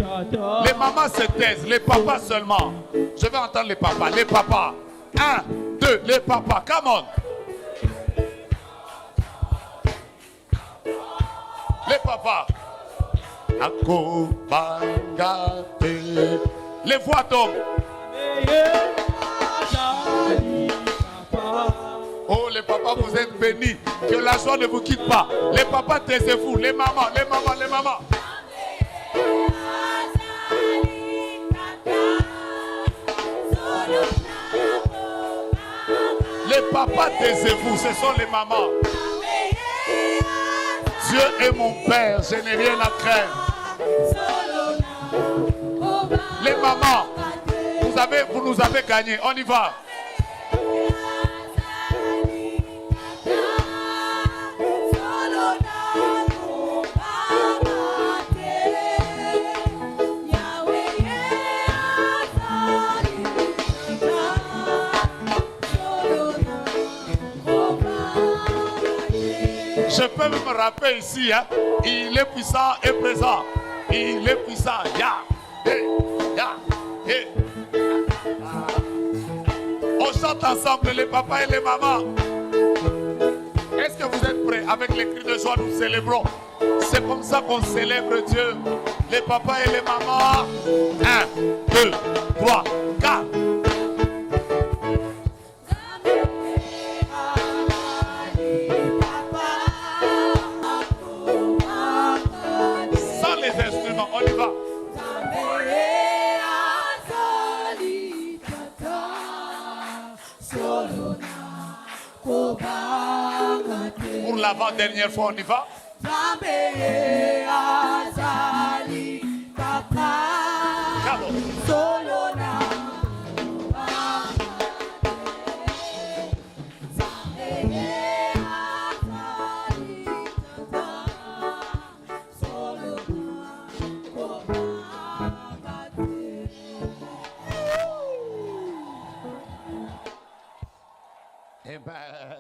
Les mamans se taisent, les papas seulement. Je vais entendre les papas, les papas. 1, 2, les papas, come on. Les papas. Akobangate. Les voix d'hommes. Oh, les papas, vous êtes bénis. Que la joie ne vous quitte pas. Les papas, taisez-vous. Les mamans, les mamans, les mamans. Les papas, taisez-vous. Ce sont les mamans. Dieu est mon Père, je n'ai rien à craindre. Les mamans, vous nous avez gagné. On y va. Je peux me rappeler ici, hein? Il est puissant et présent. Il est puissant. Ya, ya, ya. On chante ensemble, les papas et les mamans. Est-ce que vous êtes prêts? Avec les cris de joie, nous célébrons. C'est comme ça qu'on célèbre Dieu. Les papas et les mamans. 1, 2, 3, 4. Sans les instruments, on y va. Pour l'avant-dernière fois, on y va. Bravo. Amen.